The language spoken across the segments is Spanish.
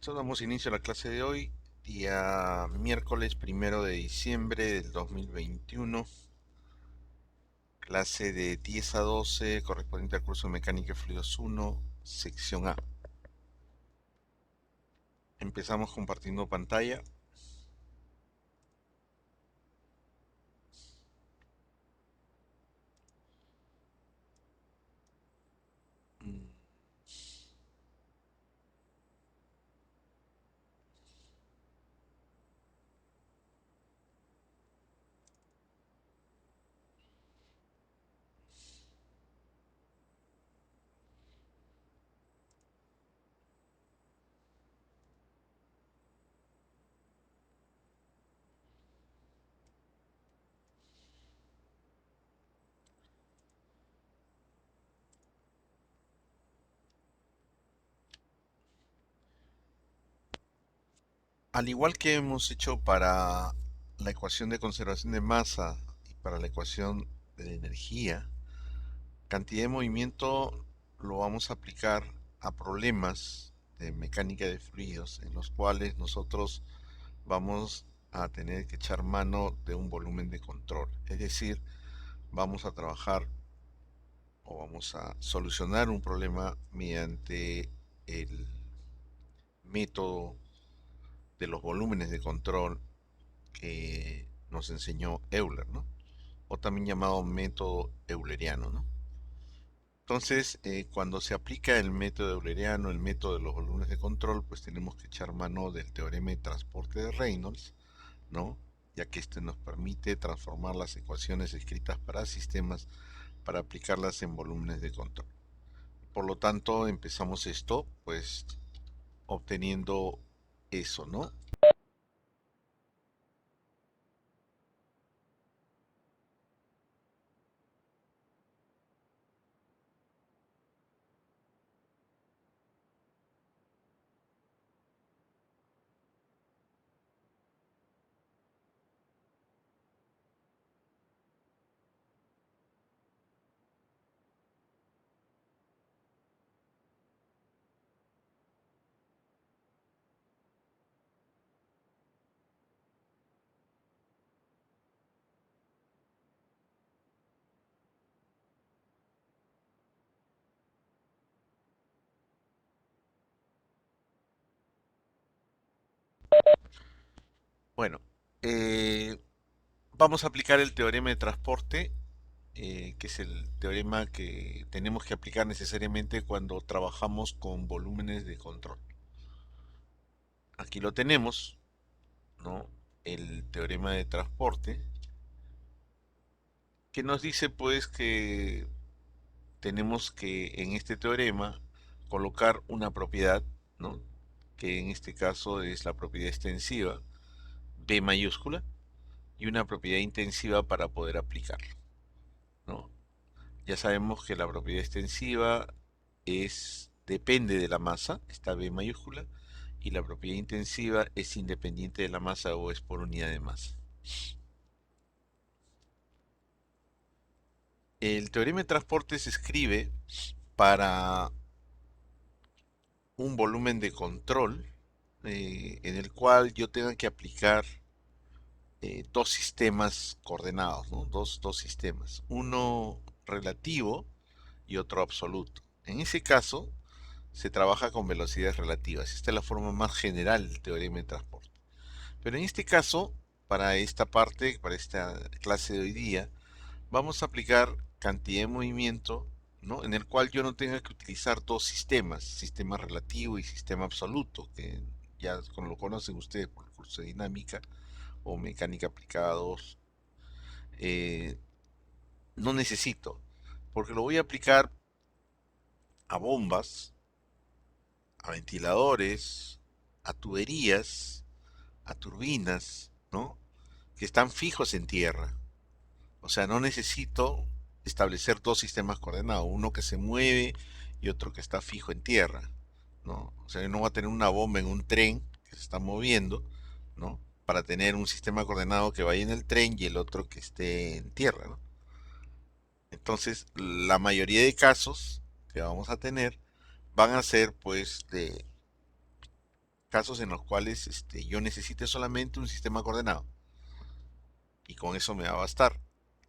Listo, damos inicio a la clase de hoy, día miércoles 1 de diciembre del 2021, clase de 10 a 12, correspondiente al curso de Mecánica y Fluidos 1, sección A. Empezamos compartiendo pantalla. Mm, Al igual que hemos hecho para la ecuación de conservación de masa y para la ecuación de energía, cantidad de movimiento lo vamos a aplicar a problemas de mecánica de fluidos en los cuales nosotros vamos a tener que echar mano de un volumen de control. Es decir, vamos a trabajar o vamos a solucionar un problema mediante el método de los volúmenes de control que nos enseñó Euler, ¿no? O también llamado método euleriano, ¿no? Entonces, cuando se aplica el método euleriano, el método de los volúmenes de control, pues tenemos que echar mano del teorema de transporte de Reynolds, ¿no? Ya que este nos permite transformar las ecuaciones escritas para sistemas para aplicarlas en volúmenes de control. Por lo tanto, empezamos esto, pues, obteniendo eso, ¿no? Bueno, eh, vamos a aplicar el teorema de transporte, que es el teorema que tenemos que aplicar necesariamente cuando trabajamos con volúmenes de control. Aquí lo tenemos, ¿no? El teorema de transporte, que nos dice pues que tenemos que en este teorema colocar una propiedad, ¿no? Que en este caso es la propiedad extensiva, B mayúscula, y una propiedad intensiva para poder aplicarlo, ¿no? Ya sabemos que la propiedad extensiva depende de la masa, está B mayúscula, y la propiedad intensiva es independiente de la masa o es por unidad de masa. El teorema de transporte se escribe para un volumen de control, en el cual yo tenga que aplicar dos sistemas coordenados, ¿no? Dos sistemas, uno relativo y otro absoluto. En ese caso, se trabaja con velocidades relativas. Esta es la forma más general del teorema de transporte. Pero en este caso, para esta parte, para esta clase de hoy día, vamos a aplicar cantidad de movimiento, ¿no? En el cual yo no tenga que utilizar dos sistemas, sistema relativo y sistema absoluto, que ya lo conocen ustedes por el curso de dinámica o mecánica aplicada 2. eh, no necesito, porque lo voy a aplicar a bombas, a ventiladores, a tuberías, a turbinas, ¿no? Que están fijos en tierra. O sea, no necesito establecer dos sistemas coordenados, uno que se mueve y otro que está fijo en tierra, ¿no? O sea, yo no voy a tener una bomba en un tren que se está moviendo, ¿no? Para tener un sistema coordenado que vaya en el tren y el otro que esté en tierra, ¿no? Entonces, la mayoría de casos que vamos a tener van a ser, pues, de casos en los cuales yo necesite solamente un sistema coordenado y con eso me va a bastar.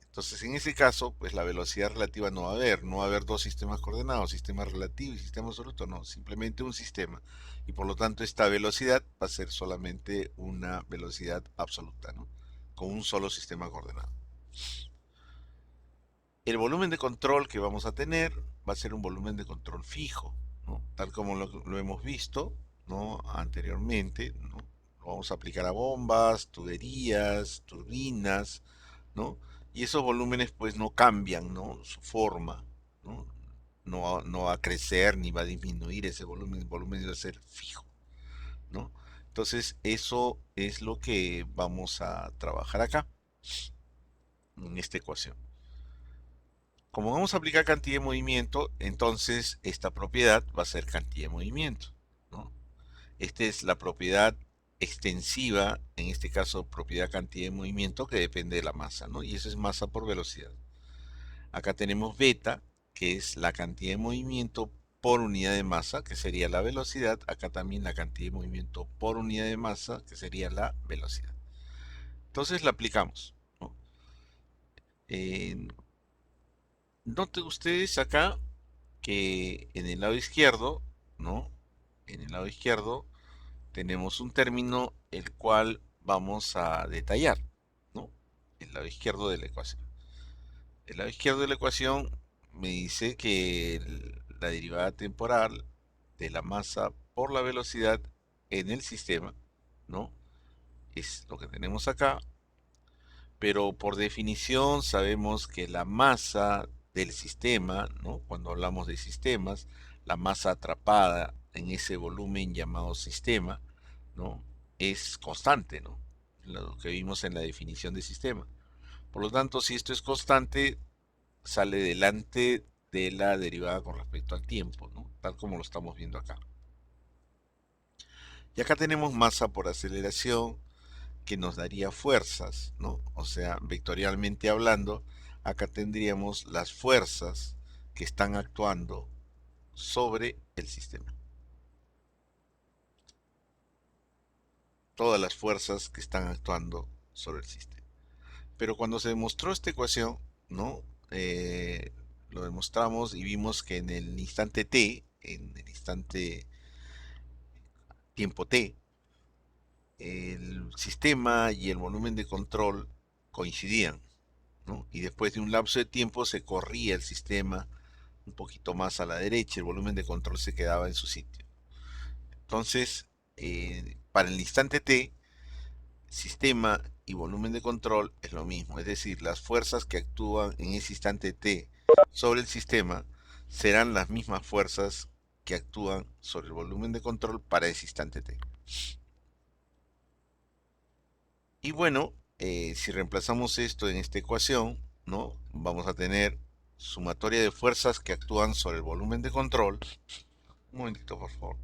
Entonces, en ese caso, pues la velocidad relativa no va a haber dos sistemas coordenados, sistema relativo y sistema absoluto, no, simplemente un sistema. Y por lo tanto, esta velocidad va a ser solamente una velocidad absoluta, ¿no? Con un solo sistema coordenado. El volumen de control que vamos a tener va a ser un volumen de control fijo, ¿no? Tal como lo hemos visto, ¿no? Anteriormente, ¿no? Lo vamos a aplicar a bombas, tuberías, turbinas, ¿no? Y esos volúmenes pues no cambian, ¿no? Su forma, ¿no? No va a crecer ni va a disminuir ese volumen, el volumen va a ser fijo, ¿no? Entonces eso es lo que vamos a trabajar acá, en esta ecuación. Como vamos a aplicar cantidad de movimiento, entonces esta propiedad va a ser cantidad de movimiento, ¿no? Esta es la propiedad extensiva, en este caso propiedad cantidad de movimiento que depende de la masa, ¿no? Y eso es masa por velocidad. Acá tenemos beta, que es la cantidad de movimiento por unidad de masa, que sería la velocidad. Acá también la cantidad de movimiento por unidad de masa, que sería la velocidad. Entonces la aplicamos, ¿no? Eh, Noten ustedes acá que en el lado izquierdo, ¿no? En el lado izquierdo tenemos un término el cual vamos a detallar, ¿no? El lado izquierdo de la ecuación. El lado izquierdo de la ecuación me dice que la derivada temporal de la masa por la velocidad en el sistema, ¿no? Es lo que tenemos acá, pero por definición sabemos que la masa del sistema, ¿no? Cuando hablamos de sistemas, la masa atrapada en ese volumen llamado sistema, ¿no? Es constante, ¿no? Lo que vimos en la definición de sistema. Por lo tanto, si esto es constante, sale delante de la derivada con respecto al tiempo, ¿no? Tal como lo estamos viendo acá. Y acá tenemos masa por aceleración que nos daría fuerzas, ¿no? O sea, vectorialmente hablando, acá tendríamos las fuerzas que están actuando sobre el sistema. Todas las fuerzas que están actuando sobre el sistema. Pero cuando se demostró esta ecuación, ¿no? Lo demostramos y vimos que en el instante t, en el instante tiempo t, el sistema y el volumen de control coincidían, ¿no? Y después de un lapso de tiempo se corría el sistema un poquito más a la derecha, el volumen de control se quedaba en su sitio. Entonces, para el instante t, sistema y volumen de control es lo mismo, es decir, las fuerzas que actúan en ese instante t sobre el sistema serán las mismas fuerzas que actúan sobre el volumen de control para ese instante t. Y bueno, si reemplazamos esto en esta ecuación, ¿no? Vamos a tener sumatoria de fuerzas que actúan sobre el volumen de control. Un momentito, por favor.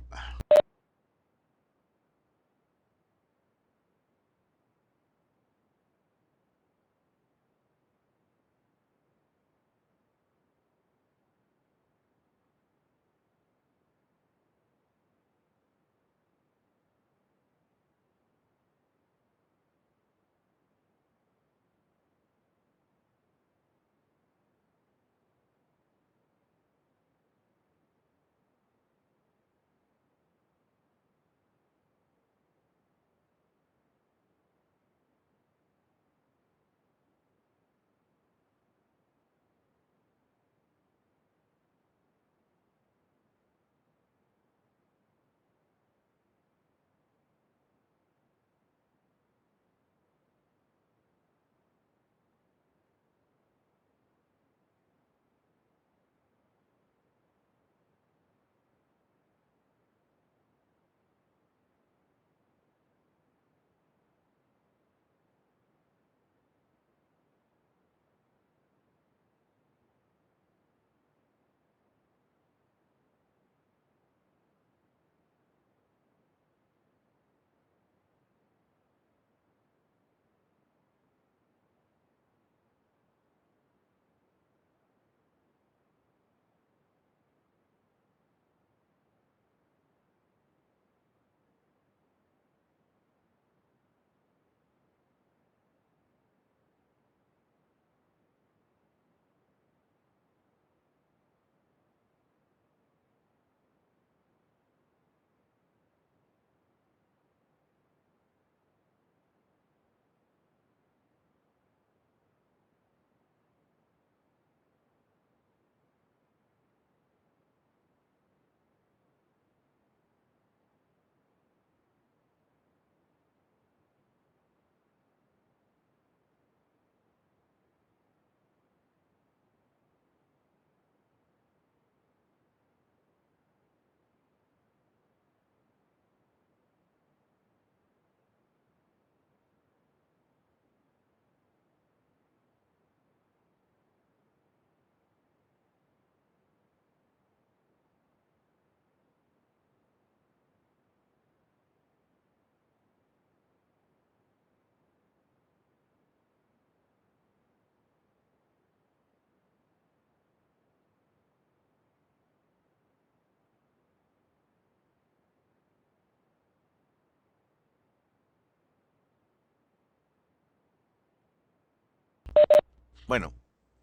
Bueno,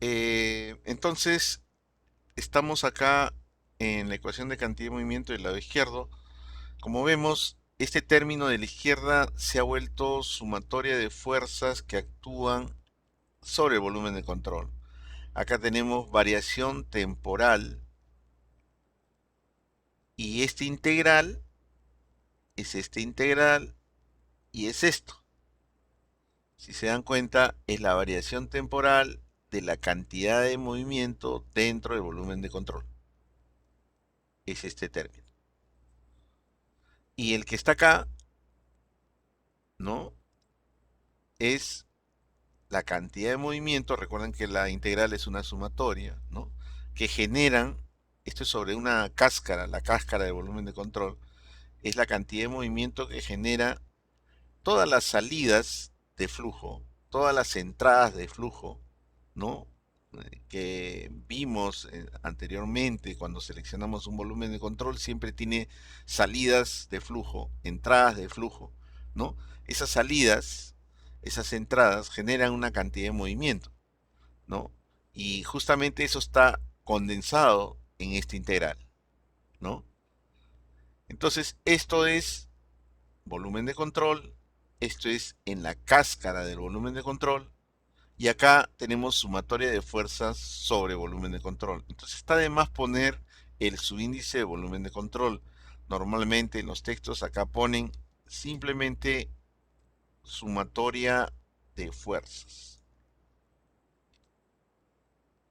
entonces estamos acá en la ecuación de cantidad de movimiento del lado izquierdo. Como vemos, este término de la izquierda se ha vuelto sumatoria de fuerzas que actúan sobre el volumen de control. Acá tenemos variación temporal y este integral es este integral y es esto. Si se dan cuenta, es la variación temporal de la cantidad de movimiento dentro del volumen de control. Es este término. Y el que está acá, ¿no? Es la cantidad de movimiento. Recuerden que la integral es una sumatoria, ¿no? Que generan, esto es sobre una cáscara, la cáscara de volumen de control, es la cantidad de movimiento que genera todas las salidas de flujo, todas las entradas de flujo, ¿no? Que vimos anteriormente cuando seleccionamos un volumen de control, siempre tiene salidas de flujo, entradas de flujo, ¿no? Esas salidas, esas entradas generan una cantidad de movimiento, ¿no? Y justamente eso está condensado en esta integral, ¿no? Entonces, esto es volumen de control, esto es en la cáscara del volumen de control, y acá tenemos sumatoria de fuerzas sobre volumen de control. Entonces está de más poner el subíndice de volumen de control. Normalmente en los textos acá ponen simplemente sumatoria de fuerzas,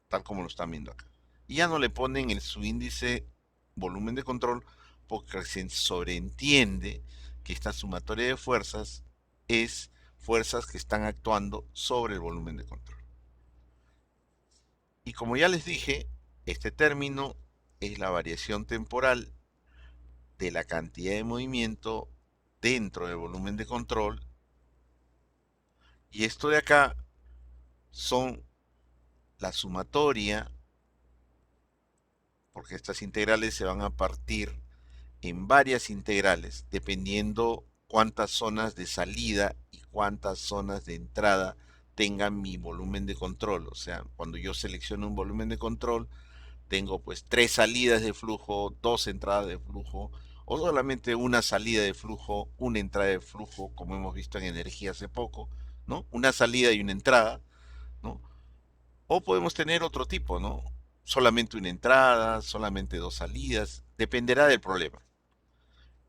tal como lo están viendo acá. Y ya no le ponen el subíndice volumen de control porque se sobreentiende que esta sumatoria de fuerzas es fuerzas que están actuando sobre el volumen de control. Y como ya les dije, este término es la variación temporal de la cantidad de movimiento dentro del volumen de control. Y esto de acá son la sumatoria, porque estas integrales se van a partir en varias integrales, dependiendo cuántas zonas de salida y cuántas zonas de entrada tenga mi volumen de control. O sea, cuando yo selecciono un volumen de control, tengo pues tres salidas de flujo, dos entradas de flujo, o solamente una salida de flujo, una entrada de flujo, como hemos visto en energía hace poco, ¿no? Una salida y una entrada, ¿no? O podemos tener otro tipo, ¿no? Solamente una entrada, solamente dos salidas, dependerá del problema.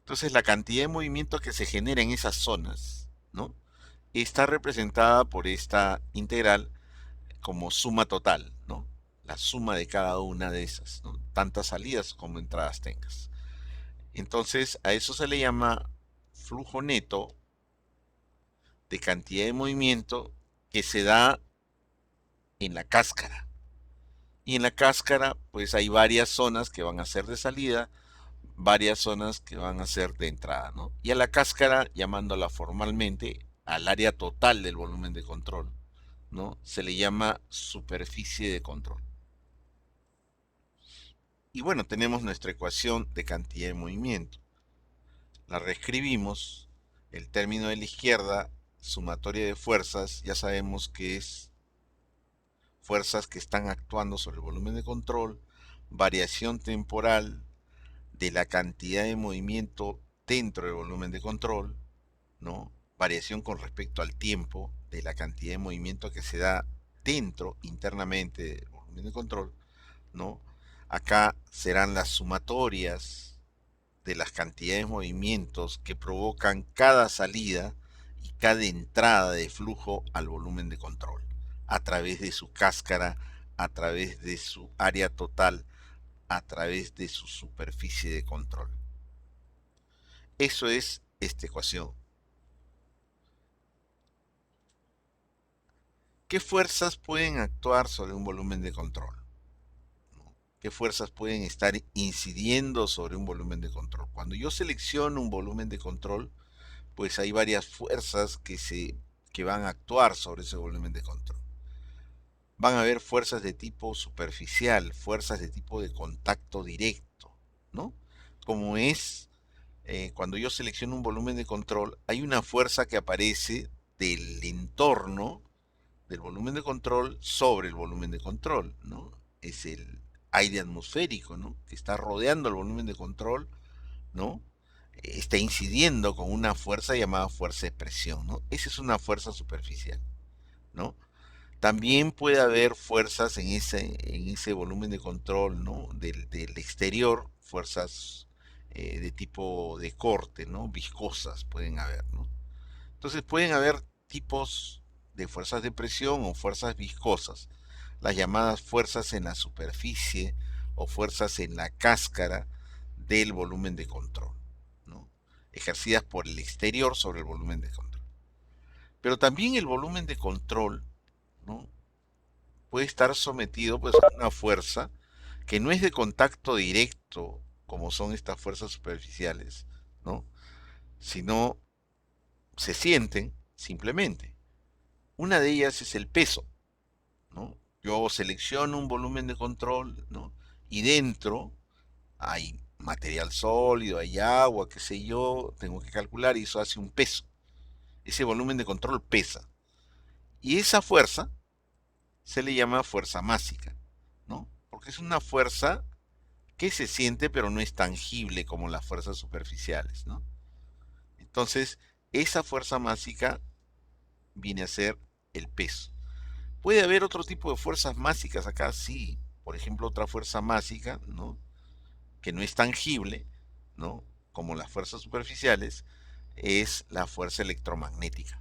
Entonces la cantidad de movimiento que se genera en esas zonas, ¿no? Está representada por esta integral como suma total, ¿no? La suma de cada una de esas, ¿no? Tantas salidas como entradas tengas. Entonces, a eso se le llama flujo neto de cantidad de movimiento que se da en la cáscara. Y en la cáscara, pues hay varias zonas que van a ser de salida, varias zonas que van a ser de entrada, ¿no? Y a la cáscara, llamándola formalmente, al área total del volumen de control, ¿no? Se le llama superficie de control. Y bueno, tenemos nuestra ecuación de cantidad de movimiento. La reescribimos. El término de la izquierda, sumatoria de fuerzas, ya sabemos que es fuerzas que están actuando sobre el volumen de control, variación temporal de la cantidad de movimiento dentro del volumen de control, ¿no? Variación con respecto al tiempo de la cantidad de movimiento que se da dentro, internamente del volumen de control, ¿no? Acá serán las sumatorias de las cantidades de movimientos que provocan cada salida y cada entrada de flujo al volumen de control, a través de su cáscara, a través de su área total, a través de su superficie de control. Eso es esta ecuación. ¿Qué fuerzas pueden actuar sobre un volumen de control? ¿Qué fuerzas pueden estar incidiendo sobre un volumen de control? Cuando yo selecciono un volumen de control, pues hay varias fuerzas que van a actuar sobre ese volumen de control. Van a haber fuerzas de tipo superficial, fuerzas de tipo de contacto directo, ¿no? Como es cuando yo selecciono un volumen de control, hay una fuerza que aparece del entorno, del volumen de control sobre el volumen de control, ¿no? Es el aire atmosférico, ¿no? Que está rodeando el volumen de control, ¿no? Está incidiendo con una fuerza llamada fuerza de presión, ¿no? Esa es una fuerza superficial, ¿no? También puede haber fuerzas en ese volumen de control, ¿no? Del exterior, fuerzas de tipo de corte, ¿no? Viscosas pueden haber, ¿no? Entonces pueden haber tipos de fuerzas de presión o fuerzas viscosas, las llamadas fuerzas en la superficie o fuerzas en la cáscara del volumen de control, ¿no? Ejercidas por el exterior sobre el volumen de control. Pero también el volumen de control, ¿no? Puede estar sometido pues a una fuerza que no es de contacto directo como son estas fuerzas superficiales, ¿no? Sino se sienten simplemente. Una de ellas es el peso, ¿no? Yo selecciono un volumen de control, ¿no? Y dentro hay material sólido, hay agua, qué sé yo, tengo que calcular y eso hace un peso. Ese volumen de control pesa. Y esa fuerza se le llama fuerza másica, ¿no? Porque es una fuerza que se siente pero no es tangible como las fuerzas superficiales, ¿no? Entonces, esa fuerza másica viene a ser el peso. Puede haber otro tipo de fuerzas másicas acá, sí. Por ejemplo, otra fuerza másica, ¿no? Que no es tangible, ¿no? Como las fuerzas superficiales, es la fuerza electromagnética.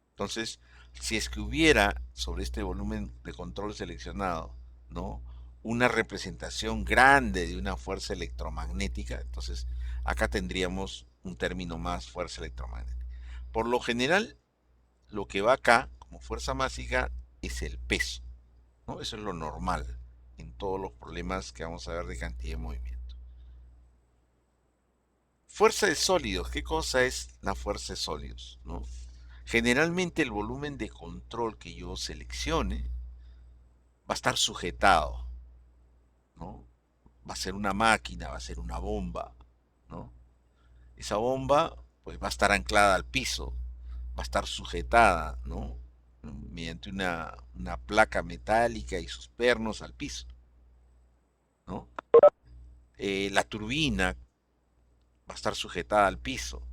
Entonces, si es que hubiera sobre este volumen de control seleccionado, ¿no? Una representación grande de una fuerza electromagnética, entonces acá tendríamos un término más, fuerza electromagnética. Por lo general, lo que va acá como fuerza másica es el peso, ¿no? Eso es lo normal en todos los problemas que vamos a ver de cantidad de movimiento. Fuerza de sólidos, ¿qué cosa es la fuerza de sólidos? ¿No? Generalmente el volumen de control que yo seleccione va a estar sujetado, ¿no? Va a ser una máquina, va a ser una bomba, ¿no? Esa bomba pues va a estar anclada al piso, va a estar sujetada, ¿no? Mediante una placa metálica y sus pernos al piso, ¿no? La turbina va a estar sujetada al piso.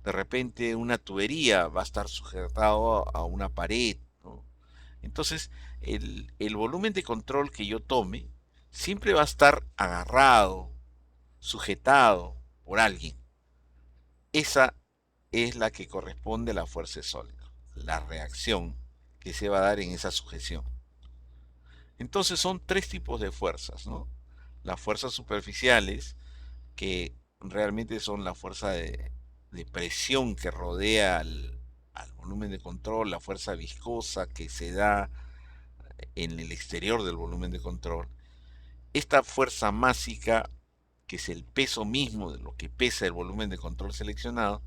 De repente una tubería va a estar sujetado a una pared, ¿no? Entonces, el volumen de control que yo tome siempre va a estar agarrado, sujetado por alguien. Esa es la que corresponde a la fuerza de sólido, la reacción que se va a dar en esa sujeción. Entonces son tres tipos de fuerzas, ¿no? Las fuerzas superficiales, que realmente son la fuerza de presión que rodea al volumen de control, la fuerza viscosa que se da en el exterior del volumen de control. Esta fuerza másica, que es el peso mismo de lo que pesa el volumen de control seleccionado,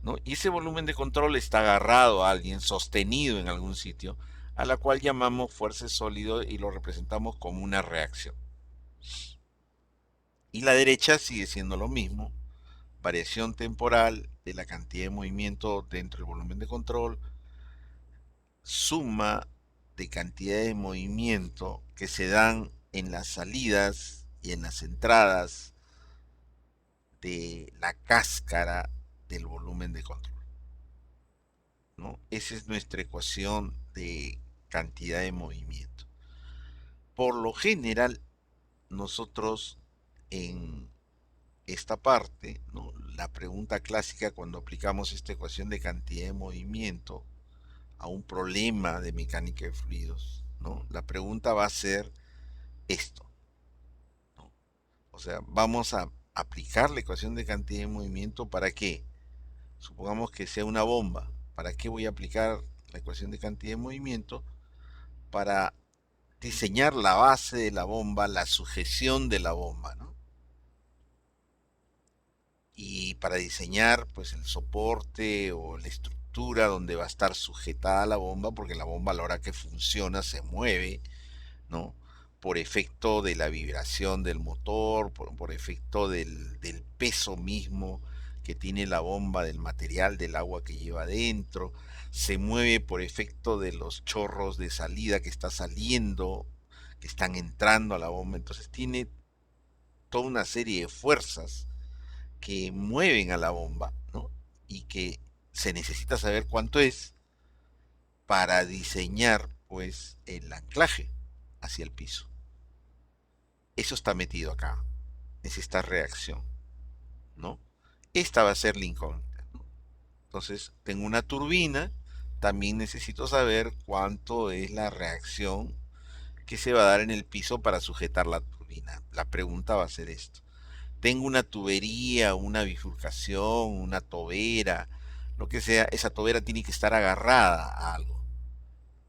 ¿no? Y ese volumen de control está agarrado a alguien, sostenido en algún sitio, a la cual llamamos fuerza sólido y lo representamos como una reacción. Y la derecha sigue siendo lo mismo, variación temporal de la cantidad de movimiento dentro del volumen de control, suma de cantidad de movimiento que se dan en las salidas y en las entradas de la cáscara del volumen de control, ¿no? Esa es nuestra ecuación de cantidad de movimiento. Por lo general, nosotros en esta parte, ¿no? La pregunta clásica cuando aplicamos esta ecuación de cantidad de movimiento a un problema de mecánica de fluidos, ¿no? La pregunta va a ser esto, ¿no? O sea, vamos a aplicar la ecuación de cantidad de movimiento para qué. Supongamos que sea una bomba. ¿Para qué voy a aplicar la ecuación de cantidad de movimiento? Para diseñar la base de la bomba, la sujeción de la bomba, ¿no? Y para diseñar pues el soporte o la estructura donde va a estar sujetada la bomba, porque la bomba a la hora que funciona se mueve, ¿no? Por efecto de la vibración del motor, por efecto del peso mismo que tiene la bomba, del material del agua que lleva adentro, se mueve por efecto de los chorros de salida que está saliendo, que están entrando a la bomba. Entonces tiene toda una serie de fuerzas que mueven a la bomba, ¿no? Y que se necesita saber cuánto es para diseñar, pues, el anclaje hacia el piso. Eso está metido acá, es esta reacción, ¿no? Esta va a ser la incógnita, ¿no? Entonces, tengo una turbina, también necesito saber cuánto es la reacción que se va a dar en el piso para sujetar la turbina. La pregunta va a ser esto. Tengo una tubería, una bifurcación, una tobera, lo que sea, esa tobera tiene que estar agarrada a algo.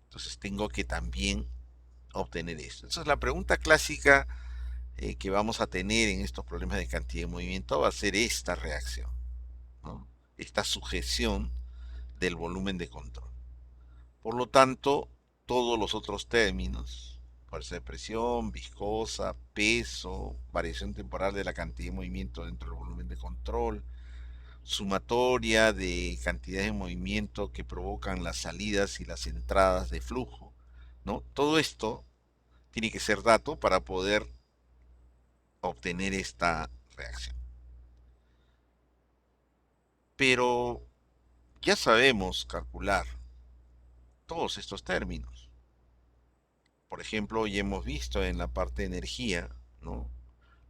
Entonces tengo que también obtener esto. Entonces la pregunta clásica que vamos a tener en estos problemas de cantidad de movimiento va a ser esta reacción, ¿no? Esta sujeción del volumen de control. Por lo tanto, todos los otros términos, fuerza de presión, viscosa, peso, variación temporal de la cantidad de movimiento dentro del volumen de control, sumatoria de cantidades de movimiento que provocan las salidas y las entradas de flujo, ¿no? Todo esto tiene que ser dato para poder obtener esta reacción. Pero ya sabemos calcular todos estos términos. Por ejemplo, ya hemos visto en la parte de energía, ¿no?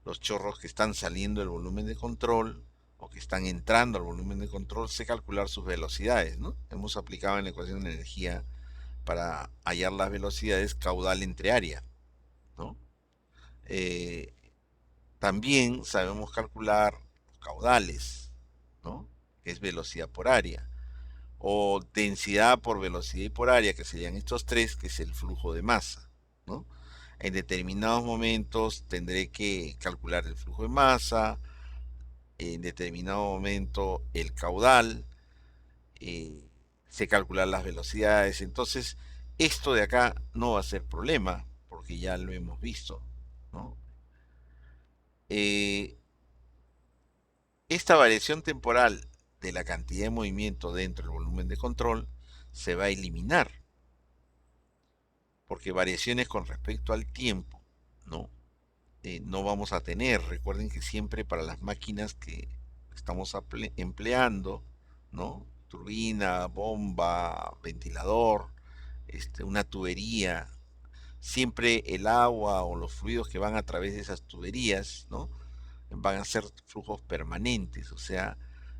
Los chorros que están saliendo del volumen de control o que están entrando al volumen de control, sé calcular sus velocidades, ¿no? Hemos aplicado en la ecuación de energía para hallar las velocidades caudal entre área, ¿no? Eh, También sabemos calcular caudales, ¿no? Que es velocidad por área, o densidad por velocidad y por área, que serían estos tres, que es el flujo de masa, ¿no? En determinados momentos tendré que calcular el flujo de masa, en determinado momento el caudal, eh, sé calcular las velocidades. Entonces, esto de acá no va a ser problema, porque ya lo hemos visto, ¿no? Eh, Esta variación temporal de la cantidad de movimiento dentro del volumen de control se va a eliminar, porque variaciones con respecto al tiempo, ¿no? No vamos a tener. Recuerden que siempre para las máquinas que estamos empleando, ¿no? Turbina, bomba, ventilador, una tubería, siempre el agua o los fluidos que van a través de esas tuberías, ¿no? Van a ser flujos permanentes, o sea,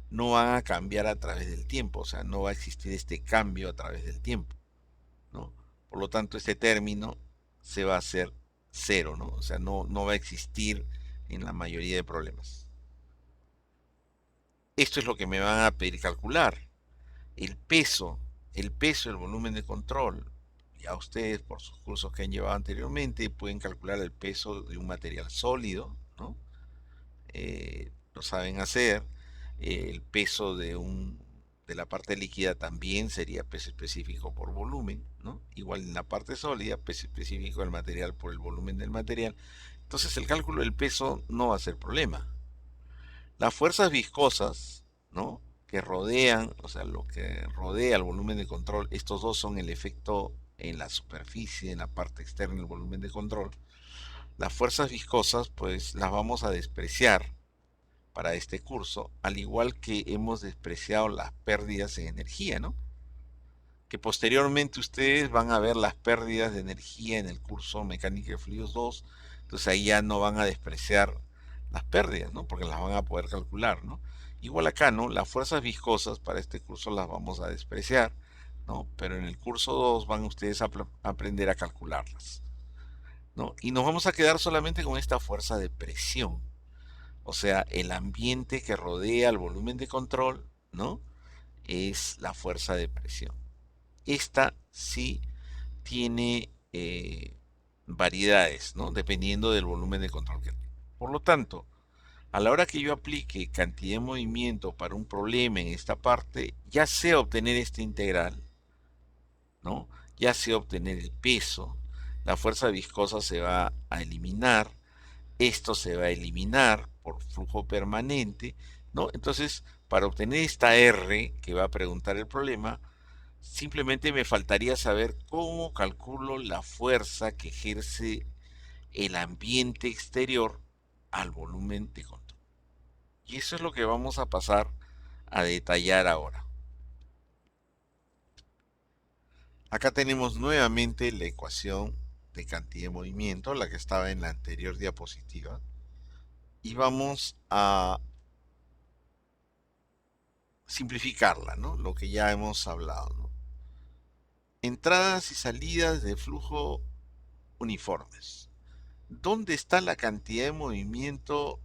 no van a cambiar a través del tiempo, o sea, no va a existir este cambio a través del tiempo, ¿no? Por lo tanto, este término se va a hacer cero, ¿no? O sea, no va a existir en la mayoría de problemas. Esto es lo que me van a pedir calcular. El peso, el peso del volumen de control. Ya ustedes, por sus cursos que han llevado anteriormente, pueden calcular el peso de un material sólido, ¿no? Lo saben hacer. El peso de la parte líquida también sería peso específico por volumen, ¿no? Igual en la parte sólida, peso específico del material por el volumen del material. Entonces el cálculo del peso no va a ser problema. Las fuerzas viscosas, ¿no? Que rodean, o sea, lo que rodea el volumen de control, estos dos son el efecto en la superficie, en la parte externa del volumen de control. Las fuerzas viscosas, pues las vamos a despreciar para este curso, al igual que hemos despreciado las pérdidas en energía, ¿no? Que posteriormente ustedes van a ver las pérdidas de energía en el curso Mecánica de Fluidos 2, entonces ahí ya no van a despreciar las pérdidas, ¿no? Porque las van a poder calcular, ¿no? Igual acá, ¿no? Las fuerzas viscosas para este curso las vamos a despreciar, ¿no? Pero en el curso 2 van ustedes a aprender a calcularlas, ¿no? Y nos vamos a quedar solamente con esta fuerza de presión, o sea, el ambiente que rodea el volumen de control, ¿no? Es la fuerza de presión. Esta sí tiene variedades, ¿no? Dependiendo del volumen de control que tenga. Por lo tanto, a la hora que yo aplique cantidad de movimiento para un problema en esta parte, ya sé obtener esta integral, ¿no? Ya sé obtener el peso, la fuerza viscosa se va a eliminar, esto se va a eliminar por flujo permanente, ¿no? Entonces Para obtener esta R que va a preguntar el problema, simplemente me faltaría saber cómo calculo la fuerza que ejerce el ambiente exterior al volumen de control. Y eso es lo que vamos a pasar a detallar ahora. Acá tenemos nuevamente la ecuación de cantidad de movimiento, la que estaba en la anterior diapositiva. Y vamos a simplificarla, ¿no? Lo que ya hemos hablado, ¿no? Entradas y salidas de flujo uniformes. ¿Dónde está la cantidad de movimiento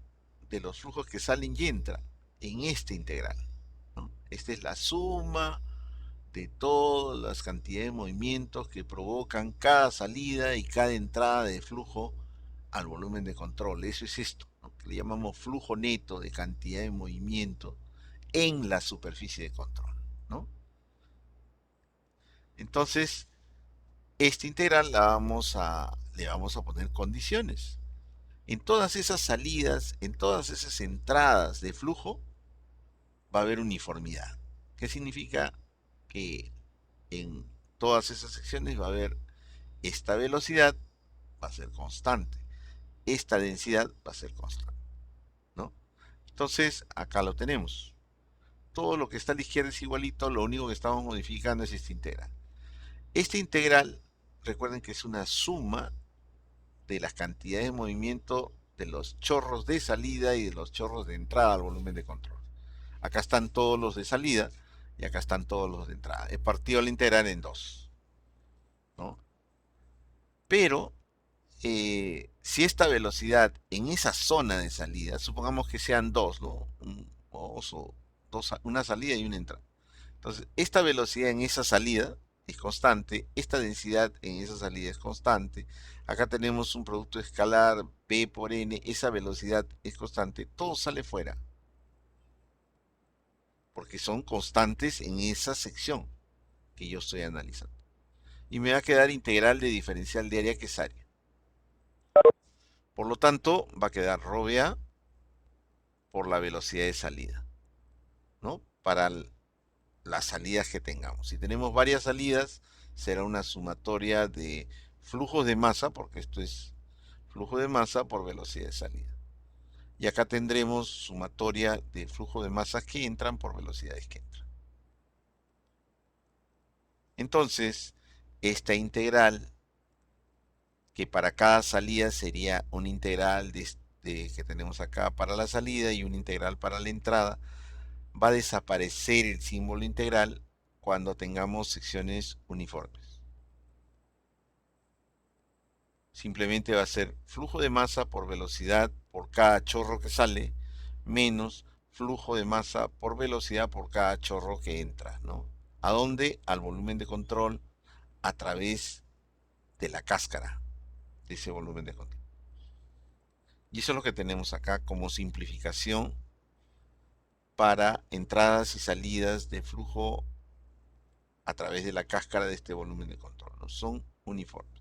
de los flujos que salen y entran? En este integral, ¿no? Esta es la suma de todas las cantidades de movimientos que provocan cada salida y cada entrada de flujo al volumen de control. Eso es esto, ¿no? Que le llamamos flujo neto de cantidad de movimiento en la superficie de control, ¿no? Entonces, esta integral le vamos a poner condiciones. En todas esas salidas, en todas esas entradas de flujo, va a haber uniformidad. ¿Qué significa? Que en todas esas secciones va a haber esta velocidad, va a ser constante. Esta densidad va a ser constante, ¿no? Entonces, acá lo tenemos. Todo lo que está a la izquierda es igualito, lo único que estamos modificando es esta integral. Esta integral, recuerden que es una suma de las cantidades de movimiento de los chorros de salida y de los chorros de entrada al volumen de control. Acá están todos los de salida y acá están todos los de entrada. He partido la integral en dos, ¿no? Pero si esta velocidad en esa zona de salida, supongamos que sean dos, ¿no? Una salida y una entrada. Entonces, esta velocidad en esa salida es constante, esta densidad en esa salida es constante. Acá tenemos un producto escalar P por N, esa velocidad es constante, todo sale fuera, porque son constantes en esa sección que yo estoy analizando. Y me va a quedar integral de diferencial de área, que es área. Por lo tanto, va a quedar rho A por la velocidad de salida, ¿no? Para las salidas que tengamos. Si tenemos varias salidas, será una sumatoria de flujos de masa, porque esto es flujo de masa por velocidad de salida. Y acá tendremos sumatoria de flujo de masas que entran por velocidades que entran. Entonces, esta integral, que para cada salida sería una integral que tenemos acá para la salida y una integral para la entrada, va a desaparecer el símbolo integral cuando tengamos secciones uniformes. Simplemente va a ser flujo de masa por velocidad por cada chorro que sale, menos flujo de masa por velocidad por cada chorro que entra, ¿no? ¿A dónde? Al volumen de control a través de la cáscara de ese volumen de control. Y eso es lo que tenemos acá como simplificación para entradas y salidas de flujo a través de la cáscara de este volumen de control, ¿no? Son uniformes.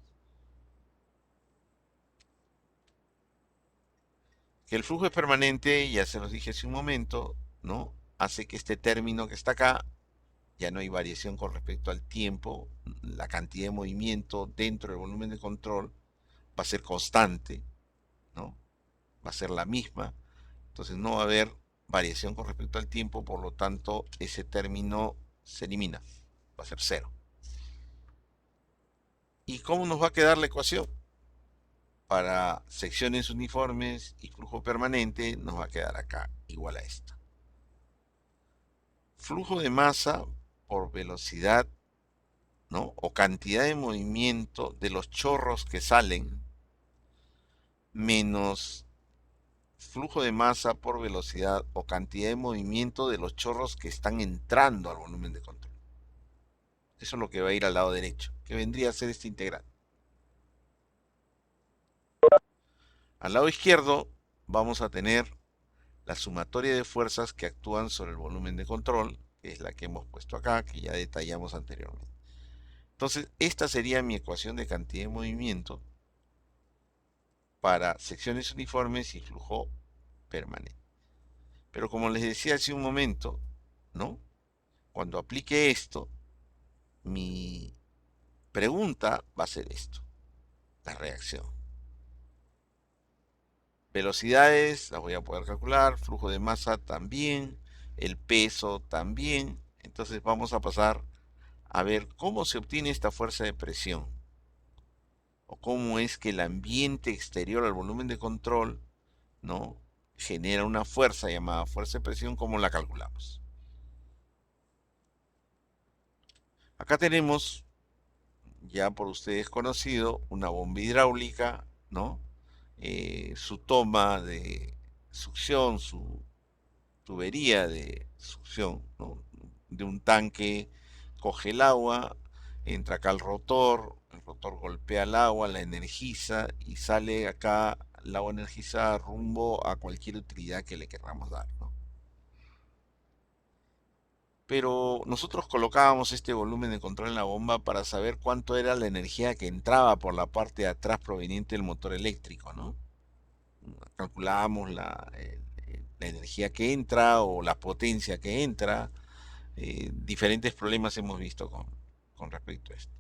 Que el flujo es permanente, ya se los dije hace un momento, ¿no? Hace que este término que está acá, ya no hay variación con respecto al tiempo, la cantidad de movimiento dentro del volumen de control va a ser constante, ¿no? Va a ser la misma, entonces no va a haber variación con respecto al tiempo, por lo tanto ese término se elimina, va a ser cero. ¿Y cómo nos va a quedar la ecuación? Para secciones uniformes y flujo permanente nos va a quedar acá igual a esta. Flujo de masa por velocidad, ¿no? O cantidad de movimiento de los chorros que salen menos flujo de masa por velocidad o cantidad de movimiento de los chorros que están entrando al volumen de control. Eso es lo que va a ir al lado derecho, que vendría a ser esta integral. Al lado izquierdo vamos a tener la sumatoria de fuerzas que actúan sobre el volumen de control, que es la que hemos puesto acá, que ya detallamos anteriormente. Entonces, esta sería mi ecuación de cantidad de movimiento para secciones uniformes y flujo permanente. Pero como les decía hace un momento, ¿no? Cuando aplique esto, mi pregunta va a ser esto, la reacción. Velocidades las voy a poder calcular, flujo de masa también, el peso también. Entonces vamos a pasar a ver cómo se obtiene esta fuerza de presión o cómo es que el ambiente exterior al volumen de control, ¿no? Genera una fuerza llamada fuerza de presión, ¿cómo la calculamos? Acá tenemos, ya por ustedes conocido, una bomba hidráulica, ¿no? Su toma de succión, su tubería de succión, ¿no? De un tanque coge el agua, entra acá al rotor, el rotor golpea el agua, la energiza y sale acá el agua energizada rumbo a cualquier utilidad que le queramos dar, ¿no? Pero nosotros colocábamos este volumen de control en la bomba para saber cuánto era la energía que entraba por la parte de atrás proveniente del motor eléctrico, ¿no? Calculábamos la energía que entra o la potencia que entra. Diferentes problemas hemos visto con respecto a esto.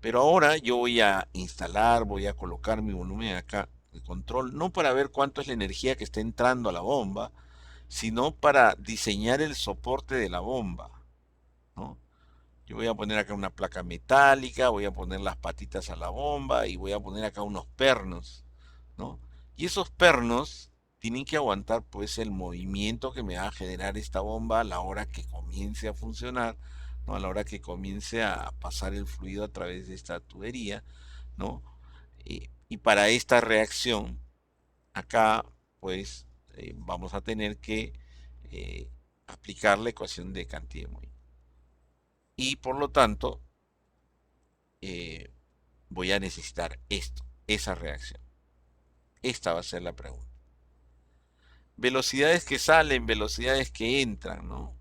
Pero ahora yo voy a instalar, voy a colocar mi volumen acá de control, no para ver cuánto es la energía que está entrando a la bomba, sino para diseñar el soporte de la bomba, ¿no? Yo voy a poner acá una placa metálica, voy a poner las patitas a la bomba y voy a poner acá unos pernos, ¿no? Y esos pernos tienen que aguantar pues el movimiento que me va a generar esta bomba a la hora que comience a funcionar, ¿no? A la hora que comience a pasar el fluido a través de esta tubería, ¿no? Y para esta reacción, acá pues vamos a tener que eh, aplicar la ecuación de cantidad de movimiento. Y por lo tanto, eh, voy a necesitar esto, esa reacción. Esta va a ser la pregunta. Velocidades que salen, velocidades que entran, ¿no?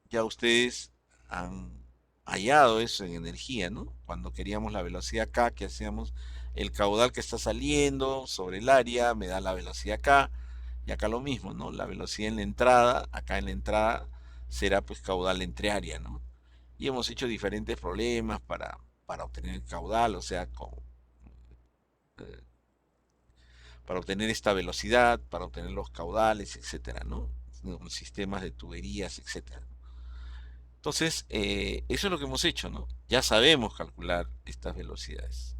Ya ustedes han hallado eso en energía, ¿no? Cuando queríamos la velocidad K, que hacíamos el caudal que está saliendo sobre el área, me da la velocidad K, y acá lo mismo, ¿no? La velocidad en la entrada, acá en la entrada será pues caudal entre área, ¿no? Y hemos hecho diferentes problemas para obtener el caudal, o sea, eh, para obtener esta velocidad, para obtener los caudales, etcétera, ¿no? Sistemas de tuberías, etcétera. Entonces, eso es lo que hemos hecho, ¿no? Ya sabemos calcular estas velocidades,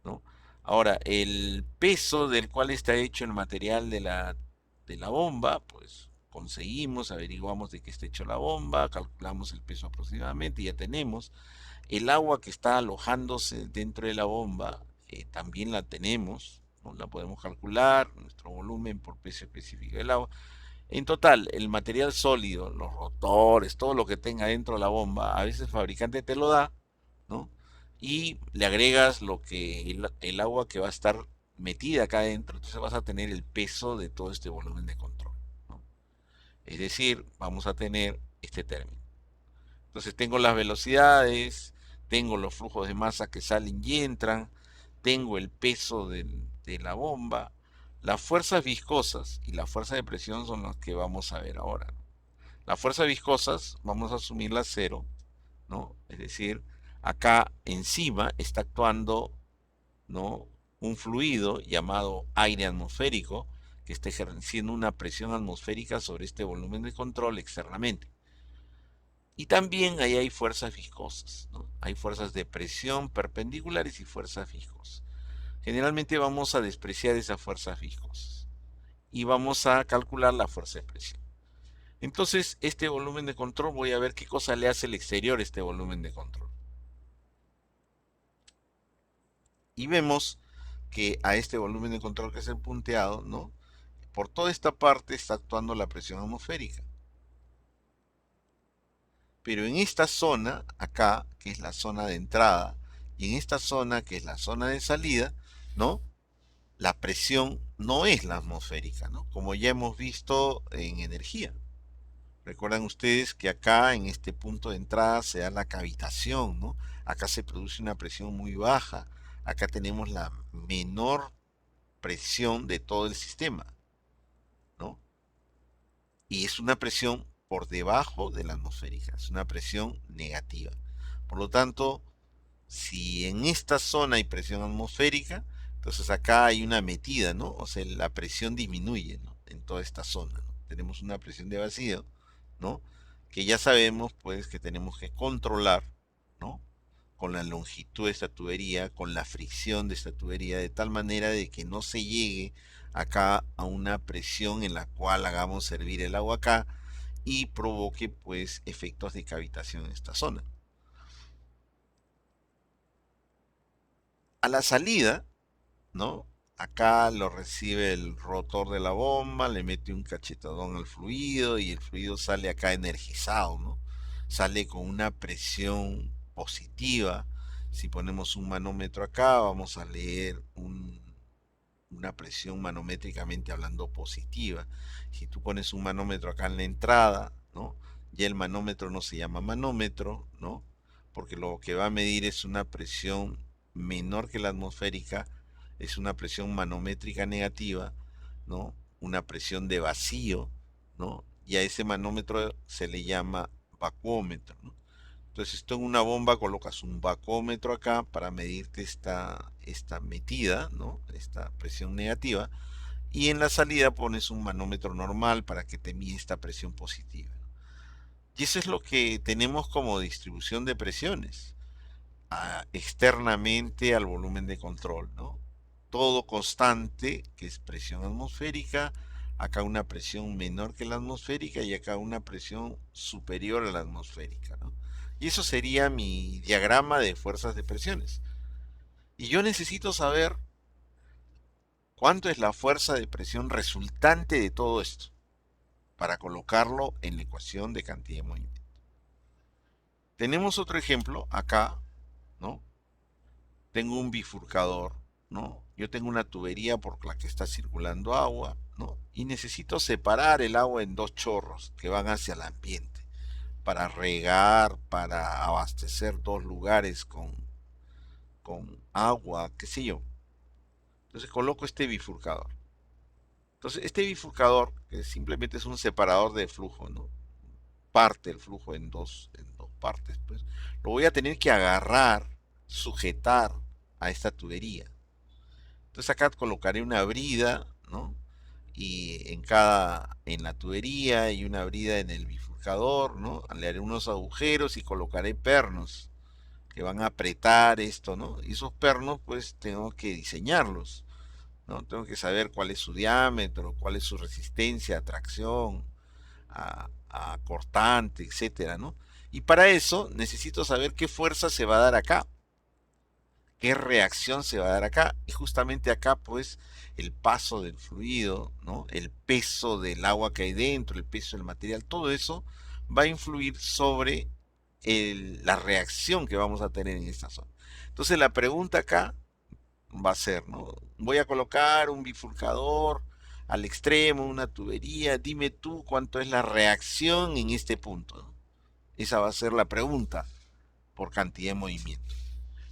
¿no? Ahora, el peso del cual está hecho el material de la bomba, pues conseguimos, averiguamos de qué está hecho la bomba, calculamos el peso aproximadamente y ya tenemos. El agua que está alojándose dentro de la bomba, también la tenemos, ¿no? La podemos calcular, nuestro volumen por peso específico del agua. En total, el material sólido, los rotores, todo lo que tenga dentro de la bomba, a veces el fabricante te lo da, ¿no? Y le agregas el agua que va a estar metida acá adentro, entonces vas a tener el peso de todo este volumen de control, ¿no? Es decir, vamos a tener este término. Entonces tengo las velocidades, tengo los flujos de masa que salen y entran, tengo el peso de la bomba, las fuerzas viscosas y la fuerza de presión son las que vamos a ver ahora, ¿no? Las fuerzas viscosas vamos a asumirlas cero, ¿no? Es decir, acá encima está actuando, ¿no? Un fluido llamado aire atmosférico que está ejerciendo una presión atmosférica sobre este volumen de control externamente. Y también ahí hay fuerzas viscosas, ¿no? Hay fuerzas de presión perpendiculares y fuerzas viscosas. Generalmente vamos a despreciar esas fuerzas viscosas y vamos a calcular la fuerza de presión. Entonces, este volumen de control, voy a ver qué cosa le hace el exterior a este volumen de control. Y vemos que a este volumen de control que es el punteado, ¿no? Por toda esta parte está actuando la presión atmosférica. Pero en esta zona, acá, que es la zona de entrada, y en esta zona, que es la zona de salida, ¿no? La presión no es la atmosférica, ¿no? Como ya hemos visto en energía. Recuerdan ustedes que acá en este punto de entrada se da la cavitación, ¿no? Acá se produce una presión muy baja. Acá tenemos la menor presión de todo el sistema, ¿no? y es una presión por debajo de la atmosférica, es una presión negativa. Por lo tanto, si en esta zona hay presión atmosférica, entonces acá hay una metida, ¿no? O sea, la presión disminuye, ¿no? En toda esta zona, ¿no? Tenemos una presión de vacío, ¿no? Que ya sabemos, pues, que tenemos que controlar, ¿no? Con la longitud de esta tubería, con la fricción de esta tubería, de tal manera de que no se llegue acá a una presión en la cual hagamos hervir el agua acá y provoque, pues, efectos de cavitación en esta zona. A la salida, ¿no? Acá lo recibe el rotor de la bomba, le mete un cachetadón al fluido y el fluido sale acá energizado, ¿no? Sale con una presión positiva. Si ponemos un manómetro acá, vamos a leer una presión manométricamente hablando positiva. Si tú pones un manómetro acá en la entrada, ¿no? Ya el manómetro no se llama manómetro, ¿no? Porque lo que va a medir es una presión menor que la atmosférica, es una presión manométrica negativa, ¿no? Una presión de vacío, ¿no? Y a ese manómetro se le llama vacuómetro, ¿no? Entonces, tú en una bomba colocas un bacómetro acá para medirte esta metida, ¿no? Esta presión negativa. Y en la salida pones un manómetro normal para que te mida esta presión positiva. Y eso es lo que tenemos como distribución de presiones externamente al volumen de control, ¿no? Todo constante, que es presión atmosférica, acá una presión menor que la atmosférica y acá una presión superior a la atmosférica, ¿no? Y eso sería mi diagrama de fuerzas de presiones. Y yo necesito saber cuánto es la fuerza de presión resultante de todo esto para colocarlo en la ecuación de cantidad de movimiento. Tenemos otro ejemplo acá, ¿no? Tengo un bifurcador, ¿no? Yo tengo una tubería por la que está circulando agua, ¿no? Y necesito separar el agua en dos chorros que van hacia el ambiente para regar, para abastecer dos lugares con agua, qué sé yo. Entonces coloco este bifurcador. Entonces este bifurcador, que simplemente es un separador de flujo, ¿no? Parte el flujo en dos partes, pues lo voy a tener que agarrar, sujetar a esta tubería. Entonces acá colocaré una brida, ¿no? Y en la tubería y una brida en el bifurcador, ¿no? Le haré unos agujeros y colocaré pernos que van a apretar esto, ¿no? Y esos pernos, pues tengo que diseñarlos, ¿no? Tengo que saber cuál es su diámetro, cuál es su resistencia a tracción, a cortante, etcétera, ¿no? Y para eso necesito saber qué fuerza se va a dar acá, qué reacción se va a dar acá. Y justamente acá, pues, el paso del fluido, ¿no? El peso del agua que hay dentro, el peso del material, todo eso va a influir sobre la reacción que vamos a tener en esta zona. Entonces la pregunta acá va a ser, ¿no? Voy a colocar un bifurcador al extremo, una tubería, dime tú cuánto es la reacción en este punto, ¿no? Esa va a ser la pregunta por cantidad de movimiento.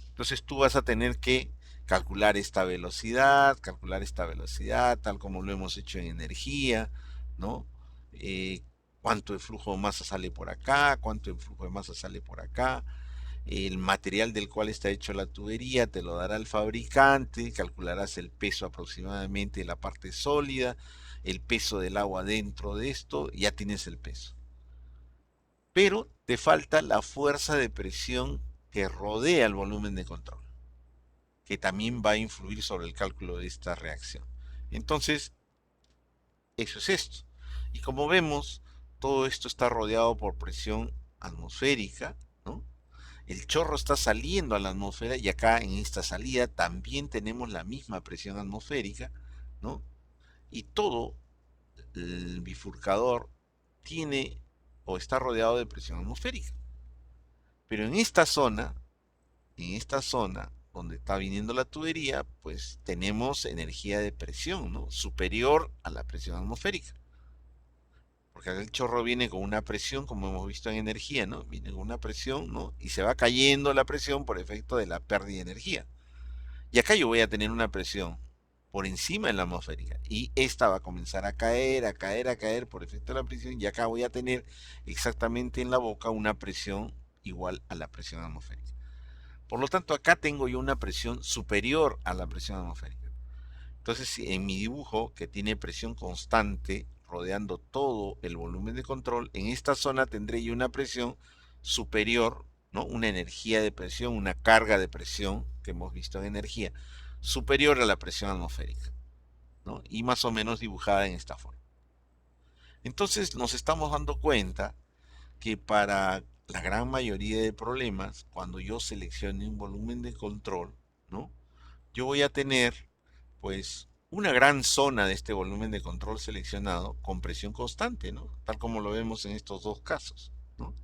Entonces tú vas a tener que calcular esta velocidad, tal como lo hemos hecho en energía, ¿no? Eh, cuánto de flujo de masa sale por acá, cuánto de flujo de masa sale por acá, el material del cual está hecho la tubería te lo dará el fabricante, calcularás el peso aproximadamente de la parte sólida, el peso del agua dentro de esto, ya tienes el peso. Pero te falta la fuerza de presión que rodea el volumen de control, que también va a influir sobre el cálculo de esta reacción. Entonces, eso es esto. Y como vemos, todo esto está rodeado por presión atmosférica, ¿no? El chorro está saliendo a la atmósfera y acá en esta salida también tenemos la misma presión atmosférica, ¿no? Y todo el bifurcador tiene o está rodeado de presión atmosférica. Pero en esta zona donde está viniendo la tubería, pues tenemos energía de presión, ¿no? Superior a la presión atmosférica. Porque acá el chorro viene con una presión, como hemos visto en energía, ¿no? Viene con una presión, ¿no? Y se va cayendo la presión por efecto de la pérdida de energía. Y acá yo voy a tener una presión. por encima de la atmosférica. Y esta va a comenzar a caer, a caer, a caer por efecto de la presión. Y acá voy a tener exactamente en la boca una presión igual a la presión atmosférica. Por lo tanto, acá tengo yo una presión superior a la presión atmosférica. Entonces, en mi dibujo, que tiene presión constante rodeando todo el volumen de control, en esta zona tendré yo una presión superior, ¿no? Una energía de presión, una carga de presión que hemos visto en energía, superior a la presión atmosférica, ¿no? Y más o menos dibujada en esta forma. Entonces nos estamos dando cuenta que para la gran mayoría de problemas, cuando yo seleccione un volumen de control, ¿no? Yo voy a tener pues una gran zona de este volumen de control seleccionado con presión constante, ¿no? Tal como lo vemos en estos dos casos, ¿no?